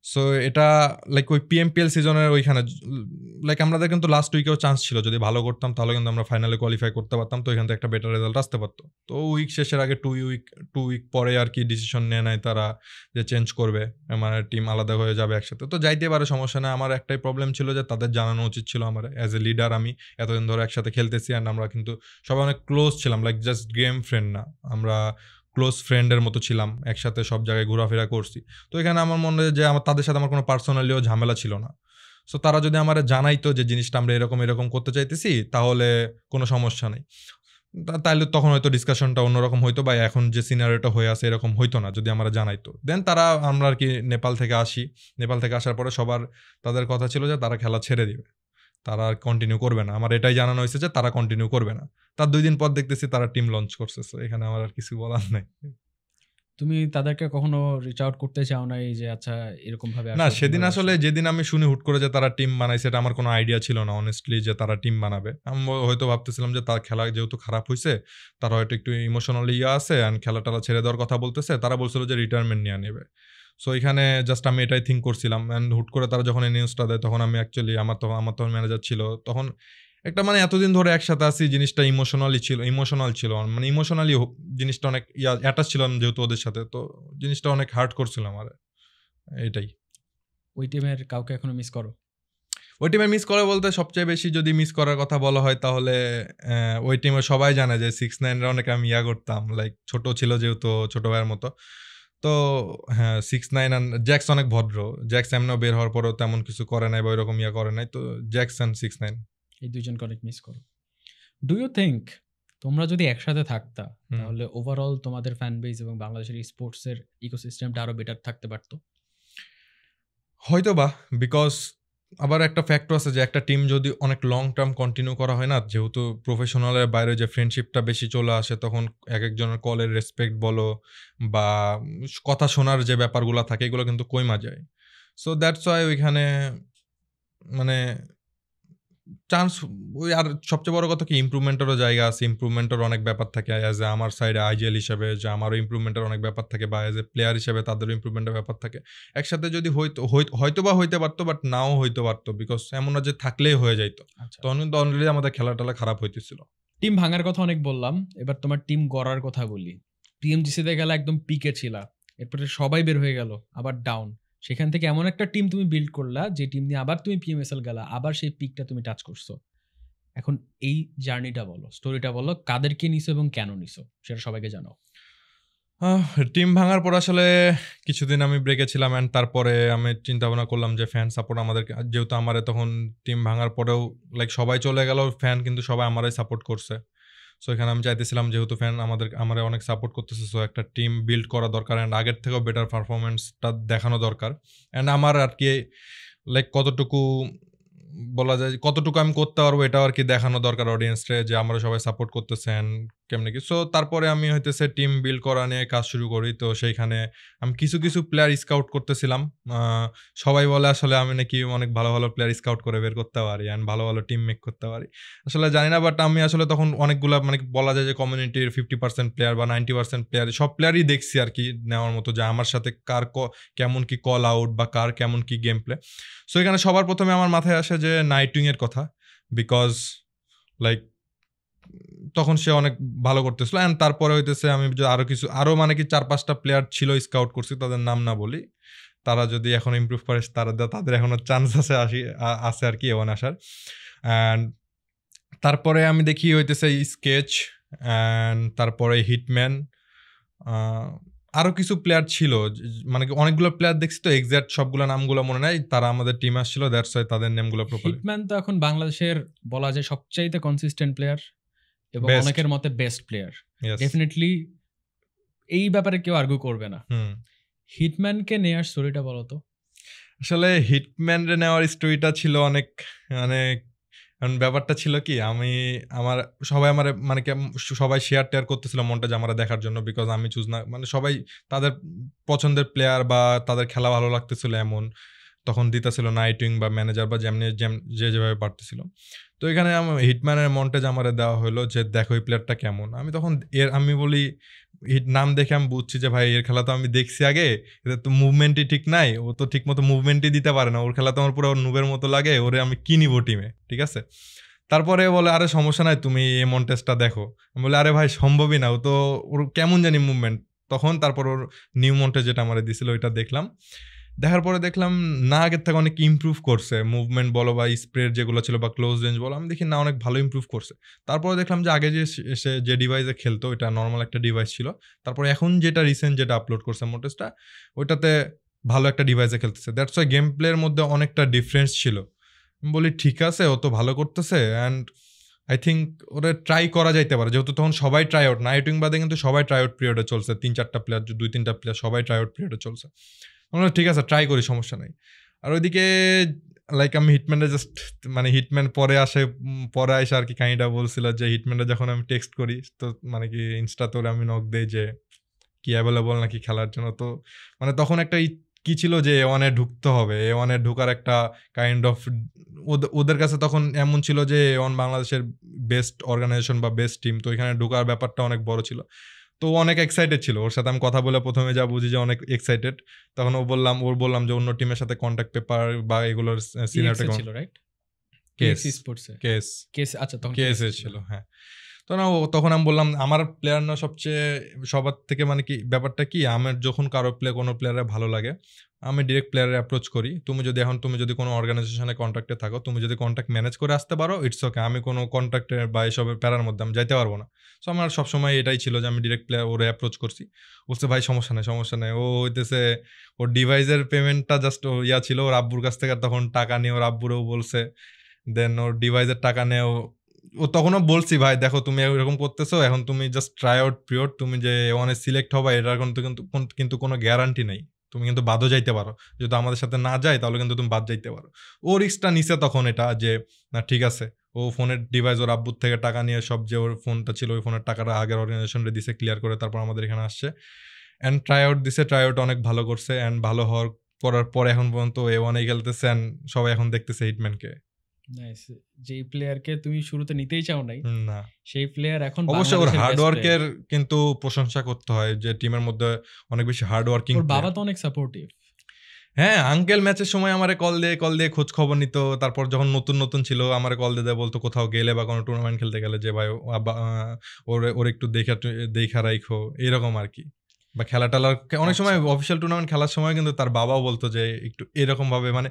সো এটা লাইক ওই পিএমপিএল সিজনের ওইখানে লাইক আমাদের কিন্তু লাস্ট উইকেও চান্স ছিল, যদি ভালো করতাম তাহলে কিন্তু আমরা ফাইনালে কোয়ালিফাই করতে পারতাম, তো এখান থেকে একটা বেটার রেজাল্ট আসতে পারতো। তো উইক শেষের আগে 2 উইক পরে আর কি ডিসিশন নিয়ে নেয় তারা যে চেঞ্জ করবে, মানে টিম আলাদা হয়ে যাবে একসাথে। তো যাইতে পারে, সমস্যা নেই। আমার একটাই প্রবলেম ছিল যে তাদের জানানো উচিত ছিল আমার, অ্যাজ এ লিডার আমি এতদিন ধরে একসাথে খেলতেছি, অ্যান্ড আমরা কিন্তু সবাই অনেক ক্লোজ ছিলাম, লাইক জাস্ট গেম ফ্রেন্ড না, আমরা ক্লোজ ফ্রেন্ডের মতো ছিলাম, একসাথে সব জায়গায় ঘোরাফেরা করছি। তো এখানে আমার মনে হয় যে তাদের সাথে আমার কোনো পার্সোনালিও ঝামেলা ছিল না। সো তারা যদি আমার জানাইতো যে জিনিসটা আমরা এরকম এরকম করতে চাইতেছি, তাহলে কোনো সমস্যা নেই, তাহলে তখন হয়তো ডিসকাশনটা অন্যরকম হইতো, বা এখন যে সিনারিওটা হয়ে আছে এরকম হইতো না যদি আমরা জানাইতো। দেন আমরা আর কি নেপাল থেকে আসি, নেপাল থেকে আসার পরে সবার তাদের কথা ছিল যে তারা খেলা ছেড়ে দিবে, তারা আর কন্টিনিউ করবে না। আমার এটাই জানানো হয়েছে যে তারা কন্টিনিউ করবে না। তার 2 দিন পর দেখতেছি তারা টিম লঞ্চ করছে। এখানে আমার আর কিছু বলার নাই। তুমি তাদেরকে কখনো রিচ আউট করতে চাও না এই যে আচ্ছা এরকম ভাবে না, সেদিন আসলে যেদিন আমি শুনি হুট করে যে তারা টিম বানাইছে, এটা আমার কোনো আইডিয়া ছিল না অনেস্টলি যে তারা টিম বানাবে। আমি হয়তো ভাবতেছিলাম যে তার খেলা যেহেতু খারাপ হয়েছে, তারা হয়তো একটু ইমোশনালি আছে, অ্যান্ড খেলাটা ছেড়ে দেওয়ার কথা বলতেছে, তারা বলছিল যে রিটায়ারমেন্ট নিয়ে নেবে। সো এখানে জাস্ট আমি এটাই থিঙ্ক করছিলাম। অ্যান্ড হুট করে তারা যখন এই নিউজটা দেয়, তখন আমি অ্যাকচুয়ালি আমার তখন ম্যানেজার ছিল, তখন একটা মানে এতদিন ধরে একসাথে আছি, জিনিসটা ইমোশনাল ছিল, মানে ইমোশনালি জিনিসটা অনেক অ্যাটাচ ছিলাম যেহেতু ওদের সাথে, তো জিনিসটা অনেক হার্ট করছিল আমার, এটাই। ওই টিমের কাউকে এখনো মিস করো? ওই টিমে মিস করে বলতে সবচেয়ে বেশি যদি মিস করার কথা বলা হয়, তাহলে ওই টিমে সবাই জানে যে 6ix9ine অনেক আমি করতাম, লাইক ছোট ছিল যেহেতু, ছোট ভাইয়ের মতো। তো হ্যাঁ, 6ix9ine আর জ্যাক্স অনেক ভদ্র। জ্যাক্স এমনও বের হওয়ার পরেও তেমন কিছু করে নাই বা ওইরকম করে নাই। তো জ্যাক্স অ্যান্ড 6ix9ine এই দুইজনকে অনেক মিস করো। ডু ইউ থিঙ্ক তোমরা যদি একসাথে থাকতা তাহলে ওভারঅল তোমাদের ফ্যান বেস এবং বাংলাদেশের স্পোর্টসের ইকোসিস্টেমটা আরো বেটার থাকতে পারতো? হয়তো বা, বিকজ আবার একটা ফ্যাক্টর আছে যে একটা টিম যদি অনেক লং টার্ম কন্টিনিউ করা হয় না, যেহেতু প্রফেশনালের বাইরে যে ফ্রেন্ডশিপটা বেশি চলে আসে, তখন এক একজনের কলের রেসপেক্ট বলো বা কথা শোনার যে ব্যাপারগুলো থাকে, এগুলো কিন্তু কইমা যায়। সো দ্যাটস ওয়াই ওইখানে মানে চান্স ওই, আর সবচেয়ে বড় কথা কি ইমপ্রুভমেন্টেরও জায়গা আছে, ইমপ্রুভমেন্টের অনেক ব্যাপার থাকে অ্যাজ এ আমার সাইডে আইজিএল হিসেবে, যে আমারও ইমপ্রুভমেন্টের অনেক ব্যাপার থাকে, বা অ্যাজ এ প্লেয়ার হিসেবে তাদেরও ইমপ্রুভমেন্টের ব্যাপার থাকে। একসাথে যদি হয়তো বা হইতে পারতো, বাট নাও হইতে পারতো, বিকজ এমন না যে থাকলেই হয়ে যাইতো। তখন কিন্তু অলরেডি আমাদের খেলাটা খারাপ হইতেছিল। টিম ভাঙার কথা অনেক বললাম, এবার তোমার টিম গড়ার কথা বলি। টিএমজিসিতে গেলে একদম পিকে ছিলা, এরপরে সবাই বের হয়ে গেল, আবার ডাউন। সেখান থেকে এমন একটা টিম তুমি বিল্ড করলা যে টিম নিয়ে আবার তুমি পিএমএসএল গেলা, আবার সেই পিকটা তুমি টাচ করছো। এখন এই জার্নিটা বলো, স্টোরিটা বলো, কাদেরকে নিছো এবং কেন নিছো সেটা সবাইকে জানাও। টিম ভাঙার পর আসলে কিছুদিন আমি ব্রেকে ছিলাম, অ্যান্ড তারপরে আমি চিন্তা ভাবনা করলাম যে ফ্যান সাপোর্ট আমাদেরকে, যেহেতু আমার তখন টিম ভাঙার পরেও লাইক সবাই চলে গেল, ফ্যান কিন্তু সবাই আমারই সাপোর্ট করছে। সো এখানে আমি চাইতেছিলাম যেহেতু ফ্যান আমার অনেক সাপোর্ট করতেছে, সো একটা টিম বিল্ড করা দরকার, অ্যান্ড আগের থেকেও বেটার পারফরমেন্সটা দেখানো দরকার। অ্যান্ড আমার আর কি লাইক কতটুকু বলা যায়, কতটুকু আমি করতে পারবো এটাও আর কি দেখানো দরকার অডিয়েন্সকে, যে আমরা সবাই সাপোর্ট করতেছেন কেমনি কি। সো তারপরে আমি হইতেছে টিম বিল্ড করা নিয়ে কাজ শুরু করি। তো সেইখানে আমি কিছু প্লেয়ার স্কাউট করতেছিলাম। সবাই বলে আসলে আমি নাকি অনেক ভালো ভালো প্লেয়ার স্কাউট করে বের করতে পারি, অ্যান্ড ভালো ভালো টিম মেক করতে পারি। আসলে জানি না, বাট আমি আসলে তখন অনেকগুলা মানে বলা যায় যে কমিউনিটির 50% প্লেয়ার বা 90% প্লেয়ার, সব প্লেয়ারই দেখছি আর কি নেওয়ার মতো, যে আমার সাথে কার কেমন কি কল আউট বা কার কেমন কি গেম প্লে। সো এখানে সবার প্রথমে আমার মাথায় আসে যে নাইটউইং এর কথা, বিকজ লাইক তখন সে অনেক ভালো করতেছিল। অ্যান্ড তারপরে হইতেছে আমি আরো মানে কি 4-5টা প্লেয়ার ছিল স্কাউট করছি, তাদের নাম না বলি, তারা যদি এখন ইমপ্রুভ করে তাদের এখনো চান্স আছে আর কি এমন আসার। অ্যান্ড তারপরে আমি দেখি হইতেছে স্কেচ, অ্যান্ড তারপরে হিটম্যান, আরো কিছু প্লেয়ার ছিল, মানে অনেকগুলো প্লেয়ার দেখছি, তো এক্সাক্ট সবগুলো নামগুলো মনে নাই, তারা আমাদের টিম আসছিল, দ্যাটস ওয়াই তাদের নামগুলো প্রপারলি। হিটম্যান তো এখন বাংলাদেশের বলা যায় সবচাইতে কনসিস্টেন্ট প্লেয়ার এবং অনেকের মতে বেস্ট প্লেয়ার, ডেফিনেটলি এই ব্যাপারে কেউ আর্গু করবে না। হিটম্যানকে নেওয়ার স্টোরিটা বলো তো। আসলে হিটম্যান রে নেওয়ার স্টোরিটা ছিল অনেক মানে, ব্যাপারটা ছিল কি, সবাই মানে সবাই শেয়ার করতেছিল মনটা যে আমরা দেখার জন্য, বিকজ আমি চুজ না, মানে সবাই তাদের পছন্দের প্লেয়ার বা তাদের খেলা ভালো লাগতেছিল এমন তখন দিতেছিল নাইটউইং বা ম্যানেজার বা যেভাবে পারতেছিল। তো এখানে হিটম্যানের মন্টেজ আমার দেওয়া হলো যে দেখো এই প্লেয়ারটা কেমন। আমি তখন আমি বলি নাম দেখে আমি বুঝছি যে ভাই এর খেলা তো আমি দেখছি আগে, এদের তো মুভমেন্টই ঠিক নাই, ও তো ঠিক মতো মুভমেন্টই দিতে পারে না, ওর খেলা তো আমার পুরো নুবের মতো লাগে, ওরে আমি কি নিবো টিমে, ঠিক আছে। তারপরে বলে আরে সমস্যা নাই তুমি এই মন্টেজটা দেখো। আমি বলি আরে ভাই সম্ভবই না, ও তো ওর কেমন জানি মুভমেন্ট। তখন তারপর ওর নিউ মন্টেজ যেটা আমার দিছিল ওইটা দেখলাম, দেখার পরে দেখলাম না আগের থেকে অনেক ইমপ্রুভ করছে, মুভমেন্ট বলো বা স্প্রেড যেগুলো ছিল বা ক্লোজ রেঞ্জ বলো, আমি দেখি না অনেক ভালো ইমপ্রুভ করছে। তারপরে দেখলাম যে আগে যে ডিভাইসে খেলতো ওইটা নর্মাল একটা ডিভাইস ছিল, তারপরে এখন যেটা রিসেন্ট যেটা আপলোড করছে মোটেসটা, ওইটাতে ভালো একটা ডিভাইসে খেলতেছে। দ্যাটস ওয়াই গেম প্লের মধ্যে অনেকটা ডিফারেন্স ছিল। আমি বলি ঠিক আছে, ও তো ভালো করতেছে, অ্যান্ড আই থিঙ্ক ওরা ট্রাই করা যাইতে পারে, যেহেতু তখন সবাই ট্রাই আউট, নাইটউইং বাদে কিন্তু সবাই ট্রাই আউট পিরিয়ডে চলছে, 3-4টা প্লেয়ার 2-3টা প্লেয়ার সবাই ট্রাই আউট পিরিয়ডে চলছে। আমরা ঠিক আছে ট্রাই করি, সমস্যা নাই। আর ওইদিকে লাইক আমি হিটম্যানটা জাস্ট মানে হিটম্যান পরে এসে আর কি কাহিনীটা বলছিল যে হিটম্যানটা যখন আমি টেক্সট করি, তো মানে কি ইনস্টাতে আমি নক দেই যে কি অ্যাভেলেবল নাকি খেলার জন্য। তো মানে তখন একটা কি ছিল যে A1 ঢুকতে হবে, A1 ঢুকার একটা কাইন্ড অফ ওদের কাছে তখন এমন ছিল যে A1 বাংলাদেশের বেস্ট অর্গানাইজেশন বা বেস্ট টিম, তো এখানে ঢুকার ব্যাপারটা অনেক বড় ছিল। তো অনেক এক্সাইটেড ছিল, ওর সাথে আমি কথা বলে প্রথমে যা বুঝি যে অনেক এক্সাইটেড। তখন বললাম যে অন্য টিমের সাথে কন্ট্যাক্ট পেপার বা এগুলোর সিনিয়রটা ছিল, রাইট? কেস ছিল, হ্যাঁ। তখন আমি বললাম আমার প্লেয়ার না সবার থেকে মানে কি ব্যাপারটা কি, আমার যখন কোনো প্লেয়ারের ভালো লাগে আমি ডিরেক্ট প্লেয়ারে অ্যাপ্রোচ করি। তুমি যদি কোনো অর্গানাইজেশনে কন্ট্যাক্টে থাকো, তুমি যদি কন্ট্যাক্ট ম্যানেজ করে আসতে পারো ইটস ওকে, আমি কোনো কন্ট্যাক্টে বা এসবের প্যারার মধ্যে আমি যাইতে পারবো না। সো আমার সবসময় এটাই ছিল যে আমি ডিরেক্ট প্লেয়ার ওরে অ্যাপ্রোচ করছি। বলছে ভাই সমস্যা নেই, ও হইতেছে ওর ডিভাইসের পেমেন্টটা জাস্ট ছিল ওর আব্বুর কাছ থেকে, তখন টাকা নিয়ে ওর আব্বুরেও বলছে, দেন ওর ডিভাইসের টাকা নিয়ে ও তখনও বলছি ভাই দেখো তুমি এরকম করতেছো, এখন তুমি জাস্ট ট্রাই আউট পিরিয়ড, তুমি যে অনেক সিলেক্ট হবা এটার কিন্তু কোনো গ্যারান্টি নেই, তুমি কিন্তু বাদও যাইতে পারো, যদি আমাদের সাথে না যায় তাহলে কিন্তু তুমি বাদ যাইতে পারো। ও রিস্কটা নিছে তখন এটা যে না ঠিক আছে, ও ফোনের ডিভাইস ওর আব্বুর থেকে টাকা নিয়ে সব যে ওর ফোনটা ছিল ওই ফোনের টাকাটা আগের অর্গানাইজেশনে দিছে ক্লিয়ার করে, তারপর আমাদের এখানে আসছে অ্যান্ড ট্রাই আউট অনেক ভালো করছে, অ্যান্ড ভালো করার পরে এখন পর্যন্ত A1 খেলতেছে, অ্যান্ড সবাই এখন দেখতেছে হিটম্যানকে। নাইস। যেই প্লেয়ারকে তুমি শুরুতে নিতেই চাও নাই, না সেই প্লেয়ার এখন অবশ্যই ওর বাংলাদেশের হার্ড best ওয়ার্কের player। কিন্তু প্রশংসা করতে হয়, যে টিমের মধ্যে অনেক বেশি হার্ড ওয়ার্কিং। ওর বাবা তো অনেক সাপোর্টিভ। হ্যাঁ, আঙ্কেল ম্যাচের সময় আমারে কল দিয়ে খোঁজ খবর নিত। তারপর যখন নতুন ছিল আমারে কল দিয়ে বলতো কোথাও গেলে বা কোনো টুর্নামেন্ট খেলতে গেলে যে ভাই ওর একটু দেখা রাখো, এরকম আর কি। বা খেলা টেলার অনেক সময় আচ্ছা। অফিসিয়াল টুর্নামেন্ট খেলার সময় কিন্তু তার বাবাও বলতো যে একটু এরকম ভাবে, মানে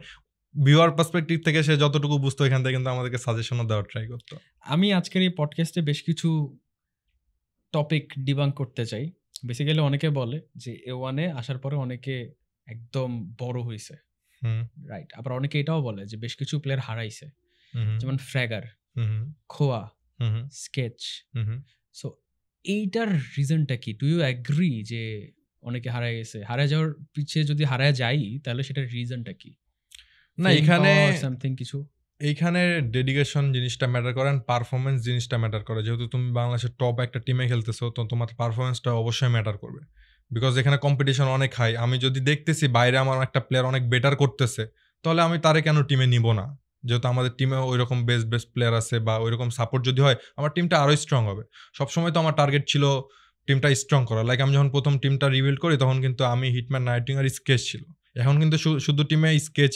ভিউয়ার পার্সপেক্টিভ থেকে সে যতটুকু বুঝতো এখান থেকে কিন্তু আমাদেরকে সাজেশনও দেওয়ার ট্রাই করতো। আমি আজকের এই পডকাস্টে বেশ কিছু টপিক ডিবাঙ্ক করতে চাই। বেসিক্যালি অনেকে বলে যে A1 আসার পরে অনেকে একদম বড় হইছে, রাইট। আবার অনেকে এটাও বলে যে বেশ কিছু প্লেয়ার হারাইছে, যেমন ফ্র্যাগার, খোয়া, স্কেচ। সো এইটার রিজনটা কি? ডু ইউ অ্যাগ্রি যে অনেকে হারায় গেছে? হারায় যাওয়ার পিছিয়ে যদি হারায় যাই তাহলে সেটার রিজনটা কি? না এখানে সামথিং কিছু, এইখানে ডেডিকেশন জিনিসটা ম্যাটার করে, পারফরমেন্স জিনিসটা ম্যাটার করে। যেহেতু তুমি বাংলাদেশের টপ একটা টিমে খেলতেছো, তো তোমার পারফরমেন্সটা অবশ্যই ম্যাটার করবে, বিকজ এখানে কম্পিটিশন অনেক হাই। আমি যদি দেখতেছি বাইরে আমার একটা প্লেয়ার অনেক বেটার করতেছে, তাহলে আমি তারে কেন টিমে নিব না? যেহেতু আমাদের টিমে ওই রকম বেস্ট প্লেয়ার আছে বা ওই রকম সাপোর্ট যদি হয়, আমার টিমটা আরও স্ট্রং হবে। সবসময় তো আমার টার্গেট ছিল টিমটা স্ট্রং করা। লাইক আমি যখন প্রথম টিমটা রিবিল্ড করি তখন কিন্তু আমি, হিটম্যান, নাইটিং আর স্কেচ ছিল। এখন কিন্তু শুধু টিমে স্কেচ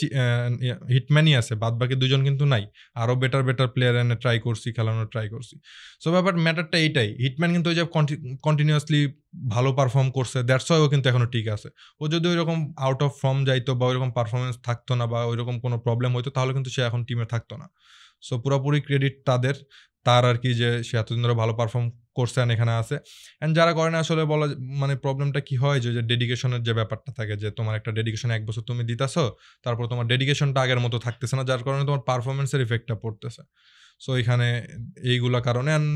হিটম্যানই আছে, বাদ বাকি দুজন কিন্তু নাই। আরও বেটার প্লেয়ার এনে ট্রাই করছি, খেলানোর ট্রাই করছি। সো ব্যাপার ম্যাটারটা এইটাই। হিটম্যান কিন্তু ওই যে কন্টিনিউয়াসলি ভালো পারফর্ম করছে, দ্যাটস ওয়াই ও কিন্তু এখনো ঠিক আছে। ও যদি ওইরকম আউট অফ ফর্ম যাইতো বা ওইরকম পারফরমেন্স থাকতো না বা ওইরকম কোনো প্রবলেম হইতো, তাহলে কিন্তু সে এখন টিমে থাকতো না। সো পুরোপুরি ক্রেডিট তার আর কি, যে সে এতদিন ধরে ভালো পারফর্ম করছে আর এখানে আছে। অ্যান্ড যারা করে না আসলে বলা, মানে প্রবলেমটা কি হয় যে ডেডিকেশনের যে ব্যাপারটা থাকে, যে তোমার একটা ডেডিকেশন 1 বছর তুমি দিতেছো, তারপর তোমার ডেডিকেশনটা আগের মতো থাকতেছে না, যার কারণে তোমার পারফরমেন্সের ইফেক্টটা পড়তেছে। সো এখানে এইগুলা কারণে। অ্যান্ড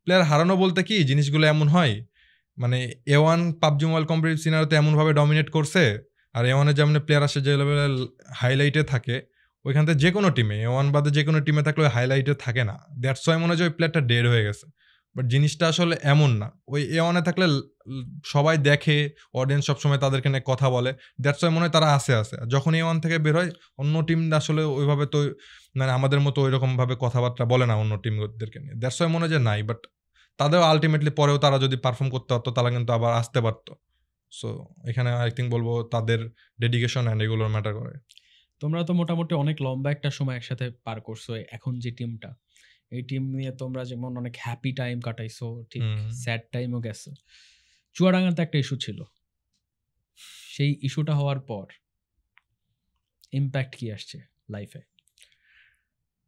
প্লেয়ার হারানো বলতে কি জিনিসগুলো এমন হয়, মানে A1 পাবজি মোবাইল কম্পিটিটিভ সিনারিওতে এমনভাবে ডমিনেট করছে, আর A1 যেমন প্লেয়ার আসে যে লেভেলের হাইলাইটে থাকে, ওইখান থেকে যে কোনো টিমে, A1 বাদে যে কোনো টিমে থাকলে ওই হাইলাইটে থাকে না। দ্যাটস ওয়াই মনে হয় যে ওই প্লেয়ারটা ডেড হয়ে গেছে। বাট জিনিসটা আসলে এমন না। ওই A1 থাকলে সবাই দেখে, অডিয়েন্স সবসময় তাদেরকে নিয়ে কথা বলে, দ্যাটস ওয়াই মনে হয় তারা আছে। যখন A1 থেকে বের হয়, অন্য টিম আসলে ওইভাবে তো, মানে আমাদের মতো ওইরকমভাবে কথাবার্তা বলে না অন্য টিমদেরকে নিয়ে। দ্যাটস ওয়াই মনে হয় যে নাই। বাট তাদেরও আলটিমেটলি পরেও তারা যদি পারফর্ম করতে পারতো, তারা কিন্তু আবার আসতে পারতো। সো এখানে আই থিঙ্ক বলবো তাদের ডেডিকেশন অ্যান্ড এগুলোর ম্যাটার করে। তোমরা তো মোটামুটি অনেক লম্বা একটা সময় একসাথে পার করছো। এখন যে টিমটা, এই টিম নিয়ে তোমরা যেমন অনেক হ্যাপি টাইম কাটাইছো, ঠিক স্যাড টাইমও গেছে। চুয়াডাঙ্গাতে একটা ইস্যু ছিল, সেই ইস্যুটা হওয়ার পর ইম্প্যাক্ট কি আসছে লাইফে?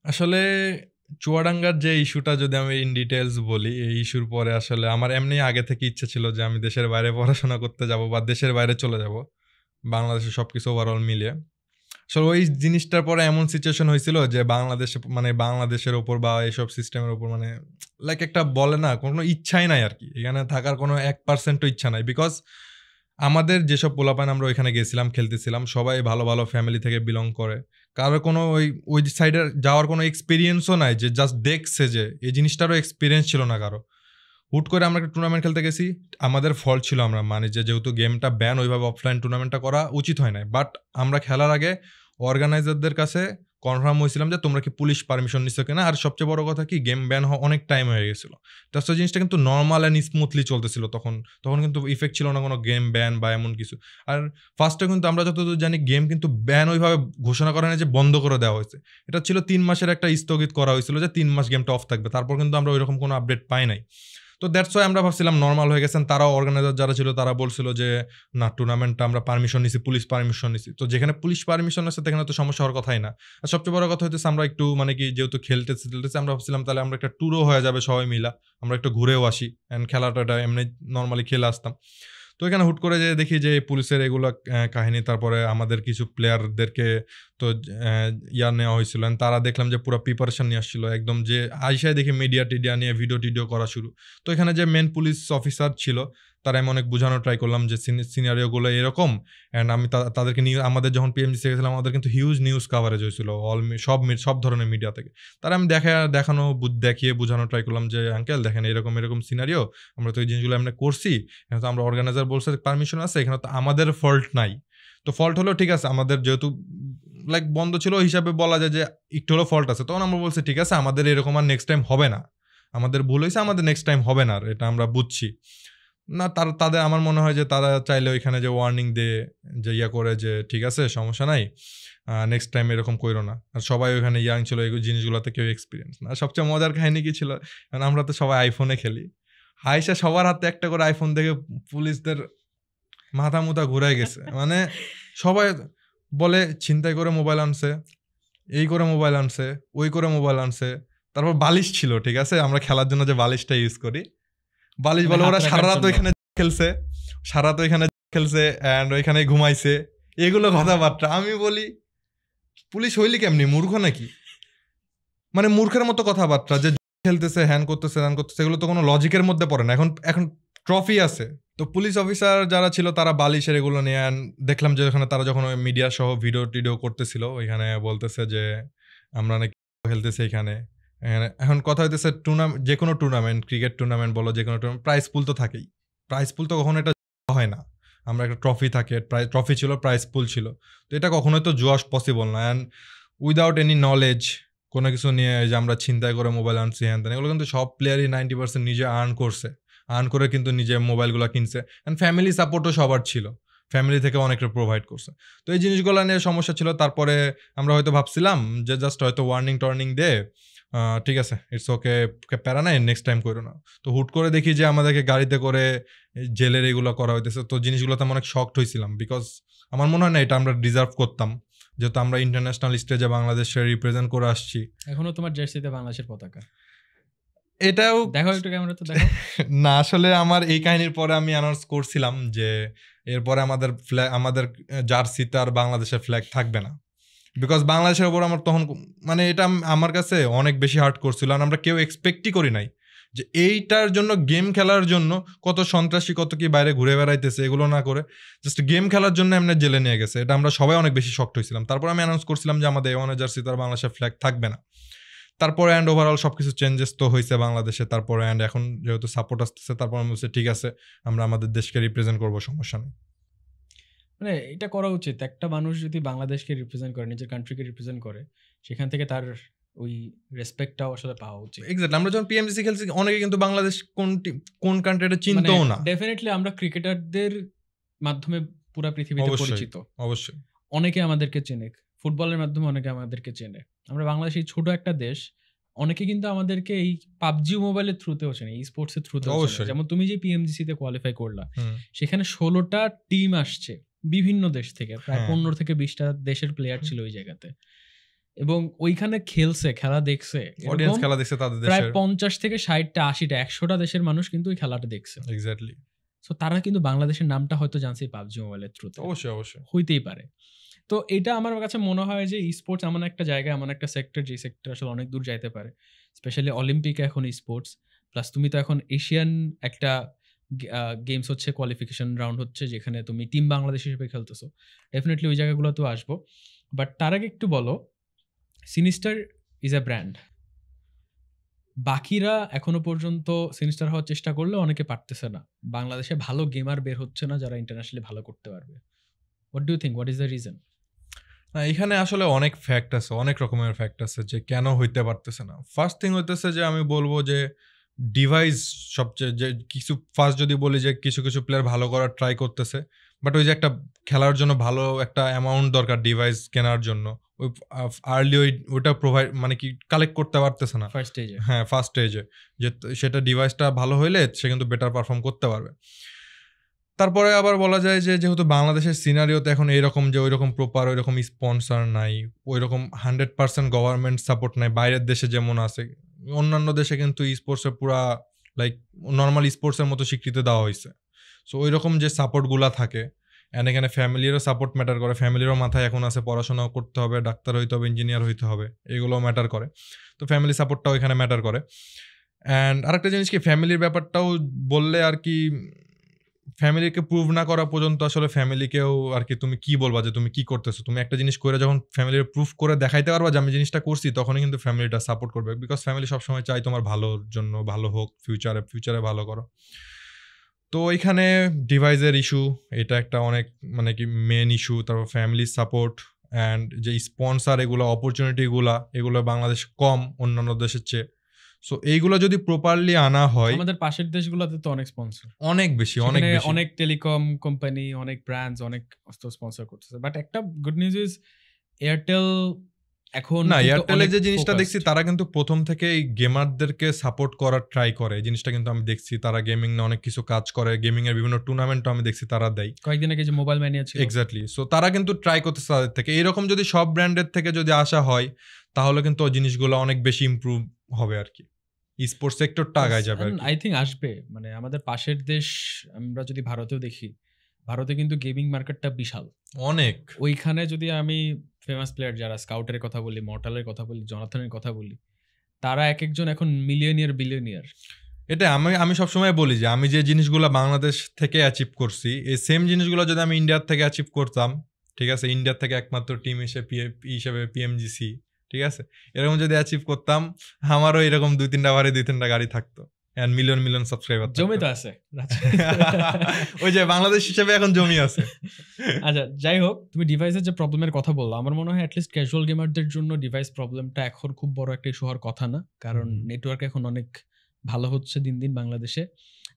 আসলে চুয়াডাঙ্গার যে ইস্যুটা যদি আমি ইন ডিটেলস বলি, এই ইস্যুর পরে আসলে আমার এমনি আগে থেকে ইচ্ছে ছিল যে আমি দেশের বাইরে পড়াশোনা করতে যাব বা দেশের বাইরে চলে যাব, বাংলাদেশে সবকিছু ওভারঅল মিলিয়ে। আসলে ওই জিনিসটার পরে এমন সিচুয়েশন হয়েছিল যে বাংলাদেশে, মানে বাংলাদেশের ওপর বা এইসব সিস্টেমের ওপর, মানে লাইক একটা বলে না, কোনো ইচ্ছাই নাই আর কি, এখানে থাকার কোনো 1%ও ইচ্ছা নাই। বিকজ আমাদের যেসব পোলাপান আমরা ওইখানে গেছিলাম, খেলতেছিলাম, সবাই ভালো ভালো ফ্যামিলি থেকে বিলং করে। কারোর কোনো ওই সাইডে যাওয়ার কোনো এক্সপিরিয়েন্সও নাই, যে জাস্ট দেখছে, যে এই জিনিসটারও এক্সপিরিয়েন্স ছিল না কারো। হুট করে আমরা একটা টুর্নামেন্ট খেলতে গেছি, আমাদের ফল্ট ছিল, আমরা মানে যেহেতু গেমটা ব্যান, ওইভাবে অফলাইন টুর্নামেন্টটা করা উচিত হয় না। বাট আমরা খেলার আগে অর্গানাইজারদের কাছে কনফার্ম হয়েছিলাম যে তোমরা কি পুলিশ পারমিশন নিচ্ছ কিনা। আর সবচেয়ে বড় কথা কি, গেম ব্যান হওয়া অনেক টাইম হয়ে গেছিল, তো জিনিসটা কিন্তু নর্মাল অ্যান্ড স্মুথলি চলতেছিল তখন কিন্তু ইফেক্ট ছিল না কোনো গেম ব্যান বা এমন কিছু। আর ফার্স্টে কিন্তু আমরা যতদূর জানি গেম কিন্তু ব্যান ওইভাবে ঘোষণা করা না যে বন্ধ করে দেওয়া হয়েছে। এটা ছিল 3 মাসের একটা স্থগিত করা হয়েছিল, যে 3 মাস গেমটা অফ থাকবে। তারপর কিন্তু আমরা ওইরকম কোনো আপডেট পাই নাই। তো দ্যাটস ওয়াই আমরা ভাবছিলাম নর্মাল হয়ে গেছেন। তারাও অর্গানাইজার যারা ছিল তারা বলছিল যে না, টুর্নামেন্টটা আমরা পারমিশন নিছি, পুলিশ পারমিশন নিছি। তো যেখানে পুলিশ পারমিশন আছে সেখানে তো সমস্যা হওয়ার কথাই না। আর সবচেয়ে বড় কথা হচ্ছে আমরা একটু, মানে কি, যেহেতু খেলতেছি আমরা ভাবছিলাম তাহলে আমরা একটা ট্যুরও হয়ে যাবে সবাই মিলা, আমরা একটু ঘুরেও আসি, অ্যান্ড খেলাটা এমনি নর্মালি খেলে আসতাম। তো এখানে হুট করে যে দেখি যে পুলিশের এগুলো কাহিনী, তারপরে আমাদের কিছু প্লেয়ারদেরকে তো ইয়ার নেওয়া হয়েছিল, তারা দেখলাম যে পুরো প্রিপারেশন নিয়ে আসছিল একদম, যে আইসায় দেখি মিডিয়া টিডিয়া নিয়ে ভিডিও করা শুরু। তো এখানে যে মেন পুলিশ অফিসার ছিল, তারা আমি অনেক বোঝানোর ট্রাই করলাম যে সিনারিওগুলো এরকম। অ্যান্ড আমি তাদেরকে নিয়ে, আমাদের যখন পিএমজি গেছিলাম আমাদের কিন্তু হিউজ নিউজ কাভারেজ হয়েছিল সব ধরনের মিডিয়া থেকে। তারা আমি দেখিয়ে বোঝানোর ট্রাই করলাম যে আঙ্কেল দেখেন এরকম সিনারিও, আমরা তো এই জিনিসগুলো এমনি করছি, এখানে তো আমরা অর্গানাইজার বলছে পারমিশন আছে, এখানে তো আমাদের ফল্ট নাই। তো ফল্ট হলেও ঠিক আছে, আমাদের যেহেতু লাইক বন্ধ ছিল ওই হিসাবে বলা যায় যে একটু হলো ফল্ট আছে। তখন আমরা বলছি ঠিক আছে আমাদের এরকম আর নেক্সট টাইম হবে না, আমাদের ভুল হয়েছে, আমাদের নেক্সট টাইম হবে না, এটা আমরা বুঝছি না। তাদের আমার মনে হয় যে তারা চাইলে ওইখানে যে ওয়ার্নিং দিয়ে যে ইয়া করে যে ঠিক আছে সমস্যা নাই, নেক্সট টাইম এরকম করো না। আর সবাই ওইখানে ইয়াং ছিল, এই জিনিসগুলোতে কেউ এক্সপিরিয়েন্স না। সবচেয়ে মজার কাহিনী কি ছিল, কারণ আমরা তো সবাই আইফোনে খেলি, হাইসা সবার হাতে একটা করে আইফোন দেখে পুলিশদের মাথা মুথা ঘুরে গেছে। মানে সবাই বলে ছিনতাই করে মোবাইল আনছে, এই করে মোবাইল আনছে, ওই করে মোবাইল আনছে। তারপর বালিশ ছিল, ঠিক আছে আমরা খেলার জন্য যে বালিশটা ইউজ করি, বালিশ বলে ওরা সারা রাত ওইখানে খেলছে, সারা রাত ওইখানে খেলছে অ্যান্ড ওইখানে ঘুমাইছে, এগুলো কথাবার্তা। আমি বলি পুলিশ হইলি কেমনি, মূর্খ নাকি? মানে মূর্খের মতো কথাবার্তা, যে খেলতেছে হ্যান করতেছে হ্যান করতেছে, এগুলো তো কোনো লজিকের মধ্যে পড়ে না। এখন ট্রফি আছে, তো পুলিশ অফিসার যারা ছিল তারা বালিশের এগুলো নিয়ে দেখলাম যে ওখানে তারা যখন ওই মিডিয়া সহ ভিডিও টিডিও করতেছিল ওইখানে বলতেছে যে আমরা নাকি খেলতেছি এখানে। এখন কথা হইতেছে যে কোনো টুর্নামেন্ট, ক্রিকেট টুর্নামেন্ট বলো, যে কোনো টুর্নামেন্ট প্রাইজ পুল তো থাকেই, প্রাইজ পুল তো কখনো এটা হয় না। আমরা একটা ট্রফি থাকে, ট্রফি ছিল, প্রাইজ পুল ছিল, তো এটা কখনোই তো জোয়াশ পসিবল না। অ্যান্ড উইদাউট এনি নলেজ কোনো কিছু নিয়ে যে আমরা ছিনতাই করে মোবাইল আনছি হ্যান তেন, এগুলো কিন্তু সব প্লেয়ারই 90% নিজে আর্ন করছে, আর্ন করে কিন্তু নিজে মোবাইলগুলো কিনছে। অ্যান্ড ফ্যামিলি সাপোর্টও সবার ছিল, ফ্যামিলি থেকে অনেকটা প্রোভাইড করছে। তো এই জিনিসগুলো নিয়ে সমস্যা ছিল। তারপরে আমরা হয়তো ভাবছিলাম যে জাস্ট হয়তো ওয়ার্নিং টর্নিং দে, ঠিক আছে ইটস ওকে, প্যারা নাই, নেক্সট টাইম করো না। তো হুট করে দেখি যে আমাদেরকে গাড়িতে করে জেলের এগুলো করা হইতেছে। তো জিনিসগুলোতে আমি অনেক শকড হয়েছিলাম, বিকজ আমার মনে হয় না এটা আমরা ডিজার্ভ করতাম, যেহেতু আমরা ইন্টারন্যাশনাল স্টেজে বাংলাদেশে রিপ্রেজেন্ট করে আসছি। এখনো তোমার জার্সিতে বাংলাদেশের পতাকা, এটাও দেখো একটু ক্যামেরা তো দেখো। না আসলে আমার এই কাহিনীর পরে আমি অ্যানাউন্স করছিলাম যে এরপরে আমাদের জার্সিতে আর বাংলাদেশের ফ্ল্যাগ থাকবে না, বিকজ বাংলাদেশের ওপর আমার তখন মানে এটা আমার কাছে অনেক বেশি হার্ট করছিল। আর আমরা কেউ এক্সপেক্টই করি নাই যে এইটার জন্য, গেম খেলার জন্য কত সন্ত্রাসী কত কি বাইরে ঘুরে বেড়াইতেছে, এগুলো না করে জাস্ট গেম খেলার জন্য এমনি জেলে নিয়ে গেছে। এটা আমরা সবাই অনেক বেশি শকড হয়েছিলাম। তারপর আমি অ্যানাউন্স করছিলাম যে আমাদের A1 জার্সিতে আর বাংলাদেশের ফ্ল্যাগ থাকবে না। তারপরে অ্যান্ড ওভারঅল সবকিছু চেঞ্জেস তো হয়েছে বাংলাদেশে। তারপরে অ্যান্ড এখন যেহেতু সাপোর্ট আসতেছে, তারপর আমি বলছি ঠিক আছে আমরা আমাদের দেশকে রিপ্রেজেন্ট করবো, সমস্যা নেই। মানে এটা করা উচিত, একটা মানুষ যদি বাংলাদেশকে রিপ্রেজেন্ট করে, নিজের কান্ট্রিকে রিপ্রেজেন্ট করে, সেখান থেকে তার ওই রেসপেক্টটাও আসলে পাওয়া উচিত। এক্স্যাক্টলি, আমরা যখন পিএমসি খেলছি অনেকে কিন্তু বাংলাদেশ কোন কান্ট্রিটা চিনতও না। ডেফিনেটলি আমরা ক্রিকেটারদের মাধ্যমে পুরো পৃথিবীতে পরিচিত, অবশ্যই অনেকে আমাদেরকে চেনে, ফুটবলের মাধ্যমে অনেকে আমাদেরকে চেনে। আমরা বাংলাদেশ এই ছোট একটা দেশ, অনেকে কিন্তু আমাদেরকে এই পাবজি মোবাইলের থ্রুতেও চেনে, এই স্পোর্টসের থ্রুতেও চেনে। যেমন তুমি যে পিএমজিসিতে কোয়ালিফাই করলা, সেখানে 16টা টিম আসছে বিভিন্ন দেশ থেকে, প্রায় 15 থেকে 20টা দেশের প্লেয়ার ছিল ওই জায়গাতে, এবং ওইখানে খেলা দেখছে, অডিয়েন্স খেলা দেখছে তাদের দেশের প্রায় 50 থেকে 60টা 80টা 100টা দেশের মানুষ কিন্তু ওই খেলাটা দেখছে। এক্স্যাক্টলি। সো তারা কিন্তু বাংলাদেশের নামটা হয়তো জানছে পাবজি মোবাইলের থ্রুতে। অবশ্যই হইতেই পারে। তো এটা আমার কাছে মনে হয় যে স্পোর্টস এমন একটা জায়গা, এমন একটা সেক্টর, যে সেক্টর আসলে অনেক দূর যাইতে পারে। স্পেশালি অলিম্পিকে এখন স্পোর্টস, প্লাস তুমি তো এখন এশিয়ান একটা গেমস হচ্ছে, কোয়ালিফিকেশন রাউন্ড হচ্ছে, যেখানে তুমি টিম বাংলাদেশ হিসেবে খেলতেছো। ডেফিনেটলি ওই জায়গাগুলোতেও আসবো। বাট তার আগে একটু বলো, সিনিস্টার ইজ আ ব্র্যান্ড, বাকিরা এখনো পর্যন্ত সিনিস্টার হওয়ার চেষ্টা করলে অনেকে পারতেছে না। বাংলাদেশে ভালো গেমার বের হচ্ছে না যারা ইন্টারন্যাশনালি ভালো করতে পারবে। What do you think, what is the reason? না, এখানে আসলে অনেক ফ্যাক্ট আছে, অনেক রকমের ফ্যাক্ট আছে যে কেন হইতে পারতেছে না। ফার্স্ট থিং হইতেছে যে আমি বলবো যে ডিভাইস সবচেয়ে, যে কিছু ফার্স্ট যদি বলি যে কিছু প্লেয়ার ভালো করার ট্রাই করতেছে, বাট ওই যে একটা খেলার জন্য ভালো একটা অ্যামাউন্ট দরকার ডিভাইস কেনার জন্য, ওই আর্লি ওইটা প্রোভাইড মানে কি কালেক্ট করতে পারতেছে না ফার্স্ট স্টেজে। হ্যাঁ, ফার্স্ট স্টেজে, যে সেটা ডিভাইসটা ভালো হইলে সে কিন্তু বেটার পারফর্ম করতে পারবে। তারপরে আবার বলা যায় যে যেহেতু বাংলাদেশের সিনারিওতে এখন এইরকম যে ওইরকম প্রপার ওইরকম স্পন্সর নাই, ওইরকম 100% গভর্নমেন্ট সাপোর্ট নাই বাইরের দেশে যেমন আছে। অন্যান্য দেশে কিন্তু স্পোর্টসে পুরা লাইক নর্মাল স্পোর্টসের মতো স্বীকৃতি দেওয়া হয়েছে। সো ওই রকম যে সাপোর্টগুলা থাকে, অ্যান্ড এখানে ফ্যামিলিরও সাপোর্ট ম্যাটার করে। ফ্যামিলিরও মাথায় এখন আছে পড়াশোনাও করতে হবে, ডাক্তার হইতে হবে, ইঞ্জিনিয়ার হইতে হবে, এগুলোও ম্যাটার করে। তো ফ্যামিলি সাপোর্টটাও এখানে ম্যাটার করে। অ্যান্ড আরেকটা জিনিস কি, ফ্যামিলির ব্যাপারটাও বললে আর কি, ফ্যামিলিকে প্রুভ না করা পর্যন্ত আসলে ফ্যামিলিকেও আর কি তুমি কি বলবা যে তুমি কি করতেছো। তুমি একটা জিনিস করে যখন ফ্যামিলির প্রুফ করে দেখাইতে পারবা যে আমি জিনিসটা করছি, তখনই কিন্তু ফ্যামিলিটা সাপোর্ট করবে। বিকজ ফ্যামিলি সবসময় চাই তোমার ভালোর জন্য, ভালো হোক, ফিউচারে ভালো করো। তো ওইখানে ডিভাইসের ইস্যু, এটা একটা অনেক মানে কি মেন ইস্যু। তারপর ফ্যামিলির সাপোর্ট, অ্যান্ড যে স্পন্সার এগুলো এগুলো বাংলাদেশ কম অন্যান্য দেশের চেয়ে। সো এইগুলো যদি প্রপারলি আনা হয়, আমাদের পাশের দেশগুলোতে তো অনেক স্পন্সর, অনেক বেশি অনেক টেলিকম কোম্পানি, অনেক ব্র্যান্ডস অনেক স্পন্সর করতেছে। বাট একটা গুড নিউজ ইজ এয়ারটেল এখন না, এয়ারটেলে যে জিনিসটা দেখছি তারা কিন্তু প্রথম থেকে এই গেমারদেরকে সাপোর্ট করার ট্রাই করে। এই জিনিসটা কিন্তু আমি দেখছি, তারা গেমিং না অনেক কিছু কাজ করে, গেমিং এর বিভিন্ন টুর্নামেন্টও আমি দেখছি তারা দেয়। কয়েকদিন আগে যে মোবাইল ম্যানিয়া ছিল, এক্স্যাক্টলি। সো তারা কিন্তু ট্রাই করতেছে তাদের থেকে। এইরকম যদি সব ব্র্যান্ডের থেকে যদি আসা হয় তাহলে কিন্তু জিনিসগুলো অনেক বেশি ইমপ্রুভ হবে আর কি, স্পোর্টস সেক্টরটা আগায় যাবে আর কি। আই থিঙ্ক আসবে। মানে আমাদের পাশের দেশ আমরা যদি ভারতেও দেখি, ভারতে কিন্তু গেমিং মার্কেটটা বিশাল অনেক। ওইখানে যদি আমি ফেমাস প্লেয়ার যারা স্কাউটের কথা বলি, মর্টালের কথা বলি, জনাথনের কথা বলি, তারা এক একজন এখন বিলিয়নিয়ার। এটা আমি সবসময় বলি যে আমি যে জিনিসগুলো বাংলাদেশ থেকে অ্যাচিভ করছি, এই সেম জিনিসগুলো যদি আমি ইন্ডিয়ার থেকে অ্যাচিভ করতাম, ঠিক আছে, ইন্ডিয়ার থেকে একমাত্র টিম হিসেবে পিএমজিসি, ঠিক আছে, এরকম যদি অ্যাচিভ করতাম, আমারও এরকম 2-3টা গাড়ি থাকতো, মিলিয়ন সাবস্ক্রাইবার জমি তো আছে ওই যে বাংলাদেশ হিসেবে এখন জমি আছে। আচ্ছা, যাই হোক, তুমি ডিভাইসের যে প্রবলেমের কথা বললো, আমার মনে হয় অ্যাটলিস্ট ক্যাজুয়াল গেমারদের জন্য ডিভাইস প্রবলেমটা এখন খুব বড় একটা ইস্যু হওয়ার কথা না, কারণ নেটওয়ার্ক এখন অনেক ভালো হচ্ছে দিন দিন বাংলাদেশে।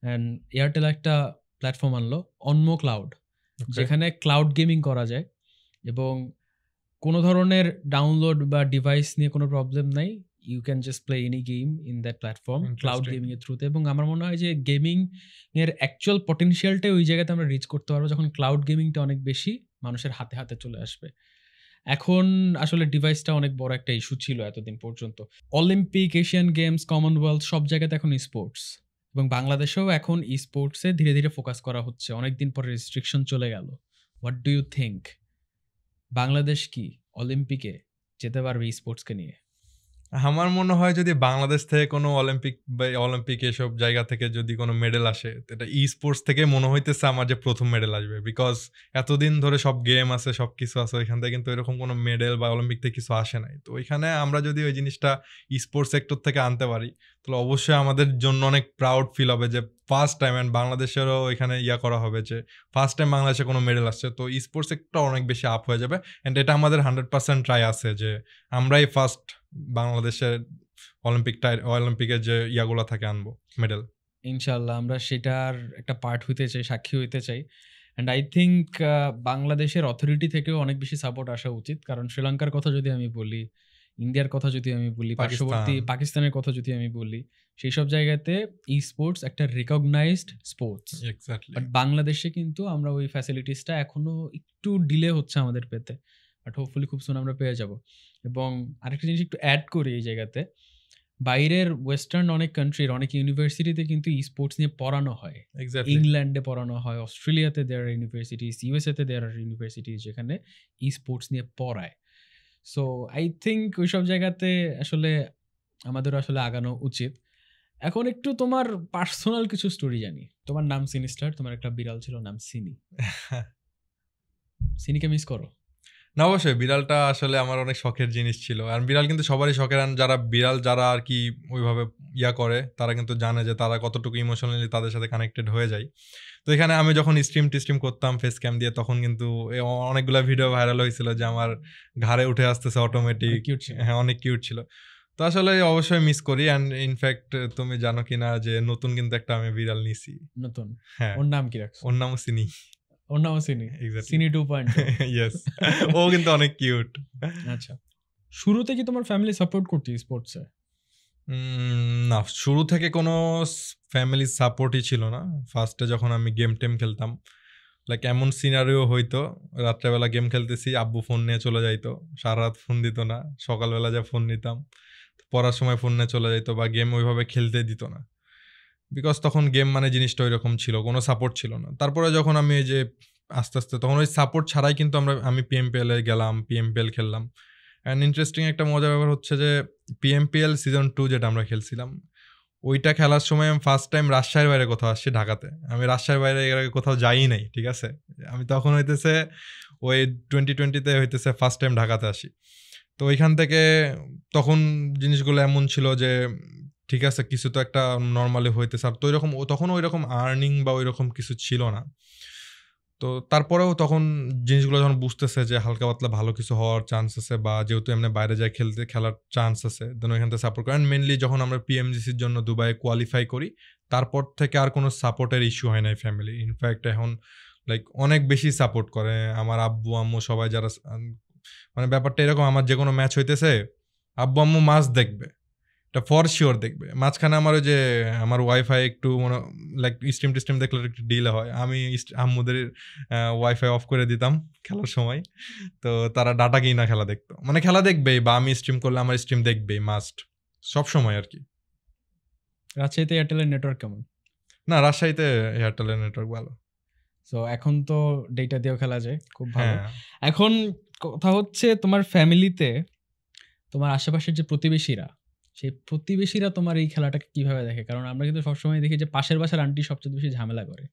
অ্যান্ড এয়ারটেল একটা প্ল্যাটফর্ম আনলো অনমো ক্লাউড, যেখানে ক্লাউড গেমিং করা যায় এবং কোনো ধরনের ডাউনলোড বা ডিভাইস নিয়ে কোনো প্রবলেম নাই। You can just play any game in that platform cloud gaming এর থ্রুতে। এবং আমার মনে হয় যে গেমিং এর অ্যাকচুয়াল পটেনশিয়ালটাই ওই জায়গাতে আমরা রিচ করতে পারবো যখন ক্লাউড গেমিংটা অনেক বেশি মানুষের হাতে হাতে চলে আসবে। এখন আসলে ডিভাইসটা অনেক বড় একটা ইস্যু ছিল এতদিন পর্যন্ত। অলিম্পিক, এশিয়ান গেমস, কমনওয়েলথ সব জায়গাতে এখন স্পোর্টস, এবং বাংলাদেশেও এখন স্পোর্টসে ধীরে ধীরে ফোকাস করা হচ্ছে। অনেকদিন পরে রেস্ট্রিকশন চলে গেল। What do you think, Bangladesh কি অলিম্পিকে যেতে পারবে স্পোর্টসকে নিয়ে? আমার মনে হয় যদি বাংলাদেশ থেকে কোনো অলিম্পিক এসব জায়গা থেকে যদি কোনো মেডেল আসে, এটা ই স্পোর্টস থেকে মনে হইতেছে আমার যে প্রথম মেডেল আসবে। বিকজ এতদিন ধরে সব গেম আছে, সব কিছু আছে, ওইখান থেকে কিন্তু এরকম কোনো মেডেল বা অলিম্পিক থেকে কিছু আসে নাই। তো ওইখানে আমরা যদি ওই জিনিসটা ই স্পোর্টস সেক্টর থেকে আনতে পারি তাহলে অবশ্যই আমাদের জন্য অনেক প্রাউড ফিল হবে যে ফার্স্ট টাইম, অ্যান্ড বাংলাদেশেরও এখানে করা হবে যে ফার্স্ট টাইম বাংলাদেশে কোনো মেডেল আসছে। তো ই স্পোর্টস সেক্টর অনেক বেশি আপ হয়ে যাবে, অ্যান্ড এটা আমাদের 100% ট্রাই আছে যে আমরাই ফার্স্ট বাংলাদেশের অলিম্পিকের যে ইয়াগুলো থাকে আনবো মেডেল। ইনশাল্লাহ আমরা সেটার একটা পার্ট হইতে চাই, সাক্ষী হইতে চাই। অ্যান্ড আই থিঙ্ক বাংলাদেশের অথরিটি থেকেও অনেক বেশি সাপোর্ট আসা উচিত, কারণ শ্রীলঙ্কার কথা যদি আমি বলি, ইন্ডিয়ার কথা যদি আমি বলি, পার্শ্ববর্তী পাকিস্তানের কথা যদি আমি বলি, সেই সব জায়গাতে ই স্পোর্টস একটা রিকগনাইজড স্পোর্টস। বাট বাংলাদেশে কিন্তু আমরা ওই ফ্যাসিলিটিসটা এখনো একটু ডিলে হচ্ছে আমাদের পেতে, বাট হোপফুলি খুব সুন আমরা পেয়ে যাব। এবং আরেকটা জিনিস একটু অ্যাড করি এই জায়গাতে, বাইরের ওয়েস্টার্ন অনেক কান্ট্রির অনেক ইউনিভার্সিটিতে কিন্তু ই স্পোর্টস নিয়ে পড়ানো হয়। ইংল্যান্ডে পড়ানো হয়, অস্ট্রেলিয়াতে দেয়ার আর ইউনিভার্সিটিস, ইউএসএতে দেয়ার আর ইউনিভার্সিটিস যেখানে ই স্পোর্টস নিয়ে পড়ায়। সো আই থিঙ্ক ওইসব জায়গাতে আসলে আমাদের আসলে আগানো উচিত। এখন একটু তোমার পার্সোনাল কিছু স্টোরি জানি। তোমার নাম সিনিস্টার, তোমার একটা বিড়াল ছিল নাম সিনি। সিনিকে মিস করো? না, অবশ্যই। বিড়ালটা আসলে আমার অনেক শখের জিনিস ছিল, আর বিড়াল কিন্তু সবারই শখের। যারা আর কি ওইভাবে করে তারা কিন্তু জানে যে তারা কতটুকু ইমোশনালি তাদের সাথে কানেক্টেড হয়ে যায়। তো এখানে আমি যখন স্ট্রিম করতাম ফেস ক্যাম দিয়ে, তখন কিন্তু অনেকগুলো ভিডিও ভাইরাল হয়েছিল যে আমার ঘাড়ে উঠে আসতেছে অটোমেটিক। হ্যাঁ, অনেক কিউট ছিল। তো আসলে অবশ্যই মিস করি। অ্যান্ড ইনফ্যাক্ট তুমি জানো কিনা যে নতুন কিন্তু একটা আমি বিড়াল নিছি। নতুন? হ্যাঁ। ওর নাম কি রাখছো? ওর নামও সিনি। ওর নামও সিনি? সিনি 2.0। ইয়েস, ও কিন্তু অনেক কিউট। আচ্ছা, শুরুতে কি তোমার ফ্যামিলি সাপোর্ট করতে স্পোর্টসে? না, শুরু থেকে কোনো ফ্যামিলি সাপোর্টই ছিল না। ফার্স্টে যখন আমি গেম খেলতাম, লাইক এমন সিনারিও হইতো, রাত্রেবেলা গেম খেলতেছি, আব্বু ফোন নিয়ে চলে যাইতো, সারা রাত ফোন দিত না, সকালবেলা যা ফোন নিতাম, পড়ার সময় ফোন নিয়ে চলে যাইতো, বা গেম ওইভাবে খেলতে দিত না। বিকজ তখন গেম মানে জিনিসটা ওই রকম ছিল, কোনো সাপোর্ট ছিল না। তারপরে যখন আমি এই যে আস্তে আস্তে, তখন ওই সাপোর্ট ছাড়াই কিন্তু আমি পিএমপিএল গেলাম, পিএমপিএল খেললাম। অ্যান্ড ইন্টারেস্টিং একটা মজার ব্যাপার হচ্ছে যে পিএমপিএল সিজন 2 যেটা আমরা খেলছিলাম, ওইটা খেলার সময় আমি ফার্স্ট টাইম রাজশাহীর বাইরে কোথাও আসছি, ঢাকাতে। আমি রাজশাহীর বাইরে এর আগে কোথাও যাই নাই, ঠিক আছে। আমি তখন হইতেছে ওই 2020-তে হইতেছে ফার্স্ট টাইম ঢাকাতে আসি। তো ওইখান থেকে তখন জিনিসগুলো এমন ছিল যে ঠিক আছে, কিছু তো একটা নর্মালি হইতেছে। আর তো তখন ওইরকম আর্নিং বা ওইরকম কিছু ছিল না। তো তারপরেও তখন জিনিসগুলো যখন বুঝতেছে যে হালকা পাতলা ভালো কিছু হওয়ার চান্স আছে, বা যেহেতু এমনি বাইরে যায় খেলার চান্স আছে, দেন ওইখান থেকে সাপোর্ট করেন। মেনলি যখন আমরা পিএমজিসির জন্য দুবাই কোয়ালিফাই করি, তারপর থেকে আর কোনো সাপোর্টের ইস্যু হয় নাই ফ্যামিলি। ইনফ্যাক্ট এখন লাইক অনেক বেশি সাপোর্ট করে আমার আব্বু আম্মু সবাই, যারা মানে ব্যাপারটা এরকম, আমার যে কোনো ম্যাচ হইতেছে আব্বু আম্মু মাছ দেখবে, এটা ফর শিওর দেখবে। মাঝখানে আমার ওই যে আমার ওয়াইফাই একটু লাইক স্ট্রিম দেখলে একটু ডিলে হয়, আমি আম্মুদের ওয়াইফাই অফ করে দিতাম খেলার সময়, তো তারা ডাটা কিনা খেলা দেখতো, মানে খেলা দেখবেই, বা আমি স্ট্রিম করলে আমার স্ট্রিম দেখবেই মাস্ট সব সময় আর কি। রাজশাহীতে এয়ারটেলের নেটওয়ার্ক কেমন? না, রাজশাহীতে এয়ারটেলের নেটওয়ার্ক ভালো। সো এখন তো ডেটা দিয়েও খেলা যায়, খুব ভালো। এখন কথা হচ্ছে তোমার ফ্যামিলিতে তোমার আশেপাশের যে প্রতিবেশীরা, সেই প্রতিবেশীরা তোমার এই খেলাটাকে কিভাবে দেখে? কারণ আমরা কিন্তু সবসময় দেখি যে পাশের বাসার আন্টি সবচেয়ে বেশি ঝামেলা করে।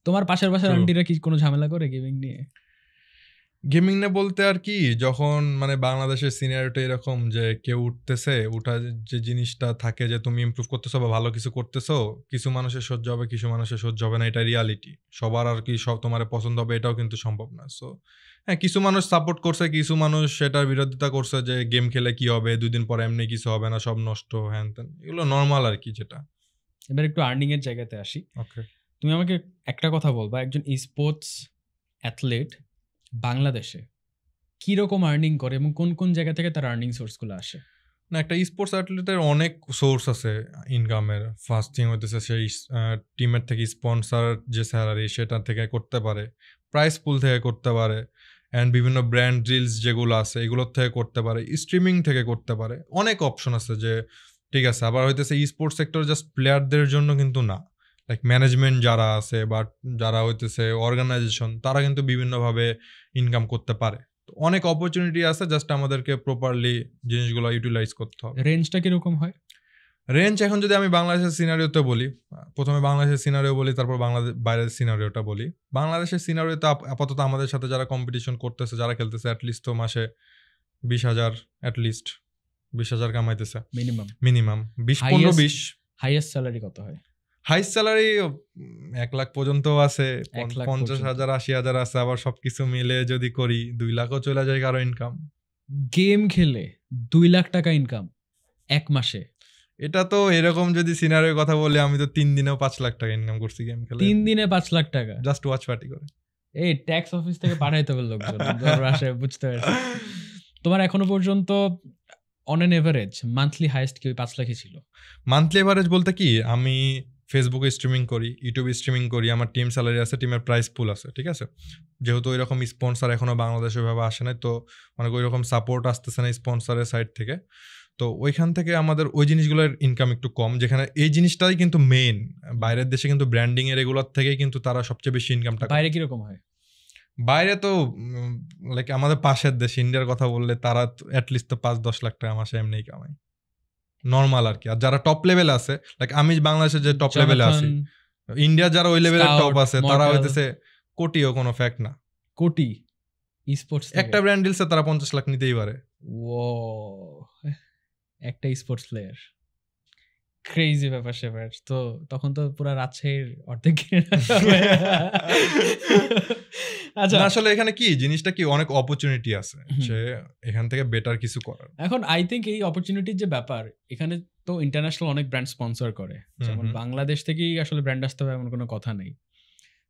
তোমার পাশের বাসার আন্টিরা কি কোনো ঝামেলা করে গেমিং নিয়ে? গেমিং না বলতে আর কি, যখন মানে বাংলাদেশের সিনিয়রিটি এরকম যে কেউ উঠতেছে, উঠা যে জিনিসটা থাকে যে তুমি ইমপ্রুভ করতেছো বা ভালো কিছু করতেছো, কিছু মানুষের সহ্য হবে, কিছু মানুষের সহ্য হবে না, এটা রিয়ালিটি। সবার আর কি সব তোমার পছন্দ হবে এটাও কিন্তু সম্ভব না। সো হ্যাঁ, কিছু মানুষ সাপোর্ট করছে, কিছু মানুষ সেটার বিরোধিতা করছে যে গেম খেলে কি হবে, 2 দিন পরে এমনি কিছু হবে না, সব নষ্ট, হ্যান ত্যান, এগুলো নর্মাল আর কি। যেটা এবার একটু আর্নিং এর জায়গাতে আসি। ওকে, তুমি আমাকে একটা কথা বলবা, একজন স্পোর্টস অ্যাথলেট বাংলাদেশে কিরকম আর্নিং করে এবং কোন কোন জায়গা থেকে তার আর্নিং সোর্সগুলো আসে? না, একটা স্পোর্টস অ্যাথলেটের অনেক সোর্স আছে ইনকামের। ফার্স্ট থিং হইতেছে সেই টিমের থেকে স্পন্সর যে স্যালারি সেটা থেকে করতে পারে, প্রাইস পুল থেকে করতে পারে, অ্যান্ড বিভিন্ন ব্র্যান্ড ডিলস যেগুলো আছে এগুলোর থেকে করতে পারে, স্ট্রিমিং থেকে করতে পারে, অনেক অপশন আছে যে ঠিক আছে। আবার হইতেছে স্পোর্টস সেক্টর জাস্ট প্লেয়ারদের জন্য কিন্তু না, লাইক ম্যানেজমেন্ট যারা আছে বা যারা হইতেছে অর্গানাইজেশন, তারা কিন্তু বিভিন্নভাবে ইনকাম করতে পারে। অনেক অপরচুনিটি আছে, জাস্ট আমাদেরকে প্রপারলি জিনিসগুলো ইউটিলাইজ করতে হবে। রেঞ্জটা কিরকম হয়? রেঞ্জ এখন যদি আমি বাংলাদেশের সিনারিওতে বলি, প্রথমে বাংলাদেশের সিনারিও বলি, তারপর বাইরের সিনারিওটা বলি। বাংলাদেশের সিনারিওতে আপাতত আমাদের সাথে যারা কম্পিটিশন করতেছে, যারা খেলতেছে, অ্যাটলিস্ট তো মাসে 20,000 অ্যাটলিস্ট 20,000 কামাইতেছে মিনিমাম 20-15-20। হাইয়েস্ট স্যালারি কত হয়? হাইস্ট স্যালারি 1 লাখ পর্যন্ত আছে, 50,000 80,000 আছে, আবার সবকিছু মিলে যদি করি 2 লাখও চলে যায় কারো ইনকাম। গেম খেলে 2 লাখ টাকা ইনকাম এক মাসে? এটা তো এরকম যদি সিনারিওর কথা বলি, আমি তো 3 দিনেও 5 লাখ টাকা ইনকাম করছি গেম খেলে। 3 দিনে 5 লাখ টাকা জাস্ট ওয়াচ পার্টি করে। এই ট্যাক্স অফিস থেকে পাঠাইতে হবে লোকজন, বুঝতে পারছি। তোমার এখনো পর্যন্ত on an average monthly highest কি 5 লাখই ছিল? মান্থলি এভারেজ বলতে কি, আমি ফেসবুকে স্ট্রিমিং করি, ইউটিউবে স্ট্রিমিং করি, আমার টিম স্যালারি আছে, টিমের প্রাইস পুল আছে, ঠিক আছে। যেহেতু ওই রকম স্পন্সর এখনও বাংলাদেশে ওইভাবে আসে নাই, তো মানে ওই রকম সাপোর্ট আসতেছে না স্পন্সরের সাইড থেকে, তো ওইখান থেকে আমাদের ওই জিনিসগুলোর ইনকাম একটু কম, যেখানে এই জিনিসটাই কিন্তু মেইন। বাইরের দেশে কিন্তু ব্র্যান্ডিং এর এগুলোর থেকেই কিন্তু তারা সবচেয়ে বেশি ইনকামটা। বাইরে কিরকম হয়? বাইরে তো লাইক আমাদের পাশের দেশ ইন্ডিয়ার কথা বললে, তারা অ্যাটলিস্ট তো 5-10 লাখ টাকা মাসে এমনিই কামায়, নর্মাল আর কি। আর যারা টপ লেভেলে আছে, লাইক আমি বাংলাদেশের যে টপ লেভেলে আছি, ইন্ডিয়া যারা ওই লেভেলের টপ আছে, তারা হইতেছে কোটিও কোনো ফ্যাক্ট না। কোটি স্পোর্টস একটা ব্র্যান্ড ডিলসে তারা 50 লাখ নিতেই পারে। ও, একটা স্পোর্টস প্লেয়ার, ক্রেজি ব্যাপার সেবার। তো তখন তো পুরো রাজশাহীর অর্ধেক। আচ্ছা, আসলে এখানে কি জিনিসটা কি, অনেক অপরচুনিটি আছে যে এখান থেকে বেটার কিছু করার। এখন আই থিঙ্ক এই অপরচুনিটির যে ব্যাপার, এখানে তো ইন্টারন্যাশনাল অনেক ব্র্যান্ড স্পন্সর করে, যেমন বাংলাদেশ থেকেই আসলে ব্র্যান্ড আসতে হবে এমন কোনো কথা নেই।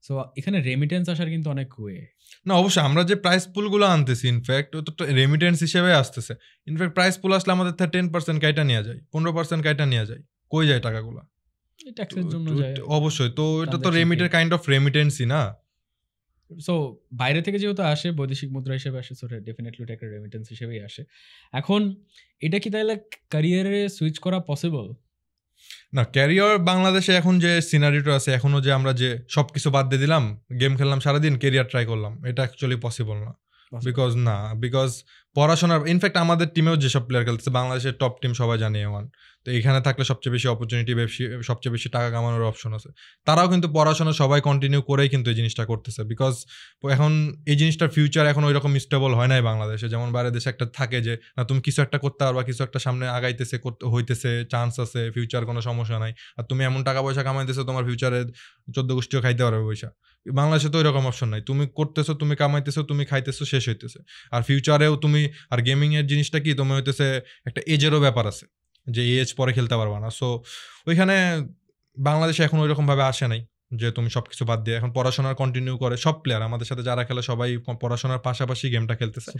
সো এখানে রেমিটেন্স আসার কিন্তু অনেক ওয়ে। না অবশ্যই, আমরা যে প্রাইস পুলগুলো আনতেছি ইনফ্যাক্ট ও তো রেমিটেন্স হিসেবে আসতেছে। ইনফ্যাক্ট প্রাইস পুল আসলে আমাদের 10% কাইটা নেওয়া যায়, 15% কাইটা নেওয়া যায়। কই যায় টাকাগুলো? ট্যাক্সের জন্য যায় অবশ্যই। তো এটা তো রেমিটের কাইন্ড অফ রেমিটেন্সই না। সো বাইরে থেকে যেহেতু আসে, বৈদেশিক মুদ্রা হিসেবে আসে, সো ডেফিনেটলি এটা একটা রেমিটেন্স হিসেবেই আসে। এখন এটা কি তাহলে ক্যারিয়ারে সুইচ করা পসিবল? না, ক্যারিয়ার বাংলাদেশে এখন যে সিনারিটা আছে, এখনো যে আমরা যে সবকিছু বাদ দিয়ে দিলাম, গেম খেললাম সারাদিন, ক্যারিয়ার ট্রাই করলাম, এটা অ্যাকচুয়ালি পসিবল না। বিকজ পড়াশোনার, ইনফ্যাক্ট আমাদের টিমেও যেসব প্লেয়ার খেলতেছে, বাংলাদেশের টপ টিম সবাই জানে, তো এখানে থাকলে সবচেয়ে বেশি অপরচুনিটি, সবচেয়ে বেশি টাকা কামানোর অপশন আছে। তারাও কিন্তু পড়াশোনা সবাই কন্টিনিউ করেই কিন্তু এই জিনিসটা করতেছে, বিকজ এখন এই জিনিসটার ফিউচার এখন ওই রকম স্টেবল হয় নাই বাংলাদেশে। যেমন বাইরের দেশে একটা থাকে যে না তুমি কিছু একটা করতে পারবা, কিছু একটা সামনে আগাইতেছে, হইতেছে, চান্স আছে, ফিউচার কোনো সমস্যা নাই, আর তুমি এমন টাকা পয়সা কামাইতেছো তোমার ফিউচারে 14 গোষ্ঠীও খাইতে পারবে পয়সা। বাংলাদেশে তো ওইরকম অপশন নাই, তুমি করতেছো, তুমি কামাইতেছো, তুমি খাইতেছো, শেষ হইতেছে। আর ফিউচারেও তুমি, আর গেমিং এর জিনিসটা কি, তুমি হইতেছে একটা এজেরও ব্যাপার আছে, যে এজ পরে খেলতে পারবা না। সো ওইখানে বাংলাদেশে এখন ওইরকম ভাবে আসে নাই যে তুমি সবকিছু বাদ দিয়ে এখন পড়াশোনার কন্টিনিউ করে। সব প্লেয়ার আমাদের সাথে যারা খেলে সবাই পড়াশোনার পাশাপাশি গেমটা খেলতেছে।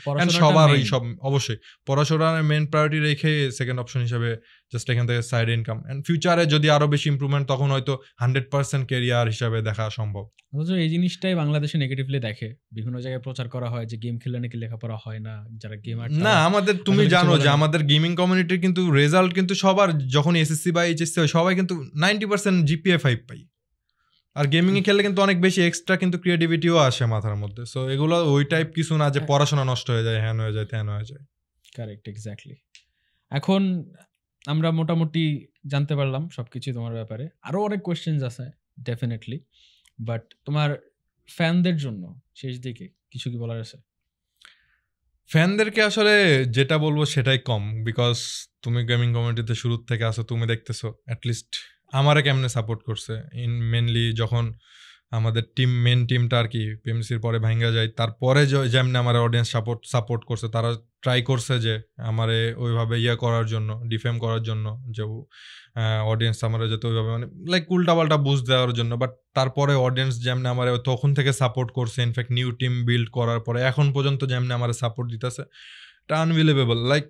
সবার এই সব অবশ্যই পড়াশোনার মেইন প্রায়োরিটি রেখে সেকেন্ড অপশন হিসেবে জাস্ট এখান থেকে সাইড ইনকাম। এন্ড ফিউচারে যদি আরো বেশি ইমপ্রুভমেন্ট, তখন হয়তো 100% ক্যারিয়ার হিসাবে দেখা সম্ভব। অথচ এই জিনিসটাই বাংলাদেশে নেগেটিভলি দেখে, বিভিন্ন জায়গায় প্রচার করা হয় যে গেম খেললে নাকি লেখাপড়া হয় না, যারা গেমার না। আমাদের তুমি জানো যে আমাদের গেমিং কমিউনিটির কিন্তু রেজাল্ট কিন্তু সবার যখন এসএসসি বা এইচএসসি হয় সবাই কিন্তু 90% জিপিএ 5 পাই। আর গেমিং এ খেললে কিন্তু অনেক বেশি এক্সট্রা কিন্তু ক্রিয়েটিভিটিও আসে মাথার মধ্যে। সো এগুলো ওই টাইপ কিছু না যে পড়াশোনা নষ্ট হয়ে যায়, হ্যান হয়ে যায়, ত্যান হয়ে যায়। Correct, exactly. এখন আমরা মোটামুটি জানতে পারলাম সবকিছু তোমার ব্যাপারে। আরো অনেক কোয়েশ্চেন্স আছে ডেফিনেটলি, বাট তোমার ফ্যানদের জন্য শেষ দিকে কিছু কি বলার আছে? ফ্যানদেরকে আসলে যেটা বলবো সেটাই কম, বিকজ তুমি গেমিং কমিউনিটিতে শুরু থেকে আসো, তুমি দেখতেছো অ্যাটলিস্ট আমারে কেমনে সাপোর্ট করছে। ইন মেনলি যখন আমাদের মেন টিমটা আর কি পিএমসির পরে ভাঙ্গা যায়, তারপরে যেমনি আমার অডিয়েন্স সাপোর্ট করছে, তারা ট্রাই করছে যে আমারে ওইভাবে করার জন্য, ডিফেম করার জন্য, যে অডিয়েন্স আমার যাতে ওইভাবে মানে লাইক উল্টাপাল্টা বুঝ দেওয়ার জন্য। বাট তারপরে অডিয়েন্স যেমনি আমার তখন থেকে সাপোর্ট করছে, ইনফ্যাক্ট নিউ টিম বিল্ড করার পরে এখন পর্যন্ত যেমনি আমার সাপোর্ট দিতেছে, এটা আনবিলিভেবল। লাইক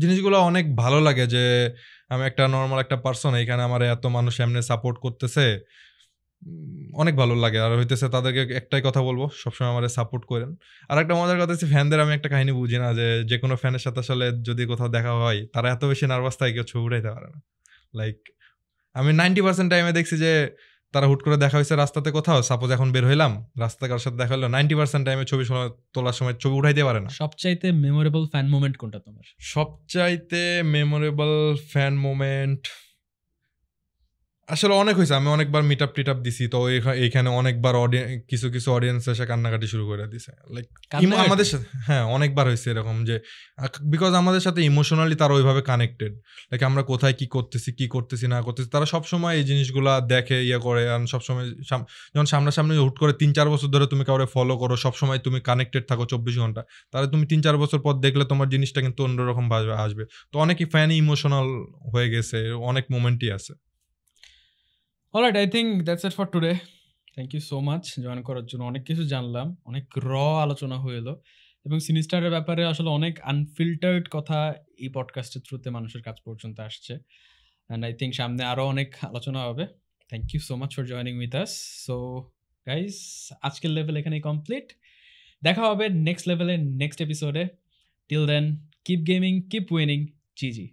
জিনিসগুলো অনেক ভালো লাগে যে আমি একটা নর্মাল একটা পার্সন, এখানে আমার এত মানুষ এমনি সাপোর্ট করতেছে, অনেক ভালো লাগে। আর হইতেছে তাদেরকে একটাই কথা বলবো, সবসময় আমাদের সাপোর্ট করেন। আর একটা মজার কথা হচ্ছে ফ্যানদের আমি একটা কাহিনী বুঝি না, যে কোনো ফ্যানের সাথে আসলে যদি কোথাও দেখা হয় তারা এত বেশি নার্ভাস থাকে কেউ ছবি উঠাইতে পারে না। লাইক আমি 90% টাইমে দেখছি যে তারা হুট করে দেখা হয়েছে রাস্তাতে কোথাও, সাপোজ এখন বের হইলাম রাস্তায় কারোর সাথে দেখা হলো, 90% টাইমে ছবি তোলার সময় ছবি উঠাইতে পারে না। সবচাইতে মেমোরেবল ফ্যান মোমেন্ট কোনটা তোমার? সবচাইতে মেমোরেবল ফ্যান মোমেন্ট আসলে অনেক হয়েছে। আমি অনেকবার মিট আপ টিট আপ দিছি, তো এইখানে অনেকবার কিছু কিছু অডিয়েন্স এসে কান্নাকাটি শুরু করে দিছে। লাইক আমাদের সাথে হ্যাঁ অনেকবার হয়েছে এরকম, যে বিকজ আমাদের সাথে ইমোশনালি তারা ওইভাবে কানেক্টেড। লাইক আমরা কোথায় কি করতেছি না করতেছি, তারা সবসময় এই জিনিসগুলা দেখে করে। আর সবসময় যখন সামনাসামনি হুট করে 3-4 বছর ধরে তুমি কাউরে ফলো করো, সবসময় তুমি কানেক্টেড থাকো 24 ঘন্টা, তাহলে তুমি 3-4 বছর পর দেখলে তোমার জিনিসটা কিন্তু অন্যরকম ভাবে আসবে। তো অনেকই ফ্যানই ইমোশনাল হয়ে গেছে, অনেক মোমেন্টই আছে। Alright, I think that's it for today. Thank you so much join করার জন্য। অনেক কিছু জানলাম, অনেক আলোচনা হইলো, এবং সিনিস্টারের ব্যাপারে আসলে অনেক আনফিল্টার্ড কথা এই পডকাস্টের থ্রুতে মানুষের কাছ পর্যন্ত আসছে। অ্যান্ড আই থিঙ্ক সামনে আরও অনেক আলোচনা হবে। Thank you so much for joining with us. So guys, আজকের লেভেল এখানেই কমপ্লিট। দেখা হবে নেক্সট লেভেলে, নেক্সট এপিসোডে। Till then, keep gaming, keep winning, জিজি।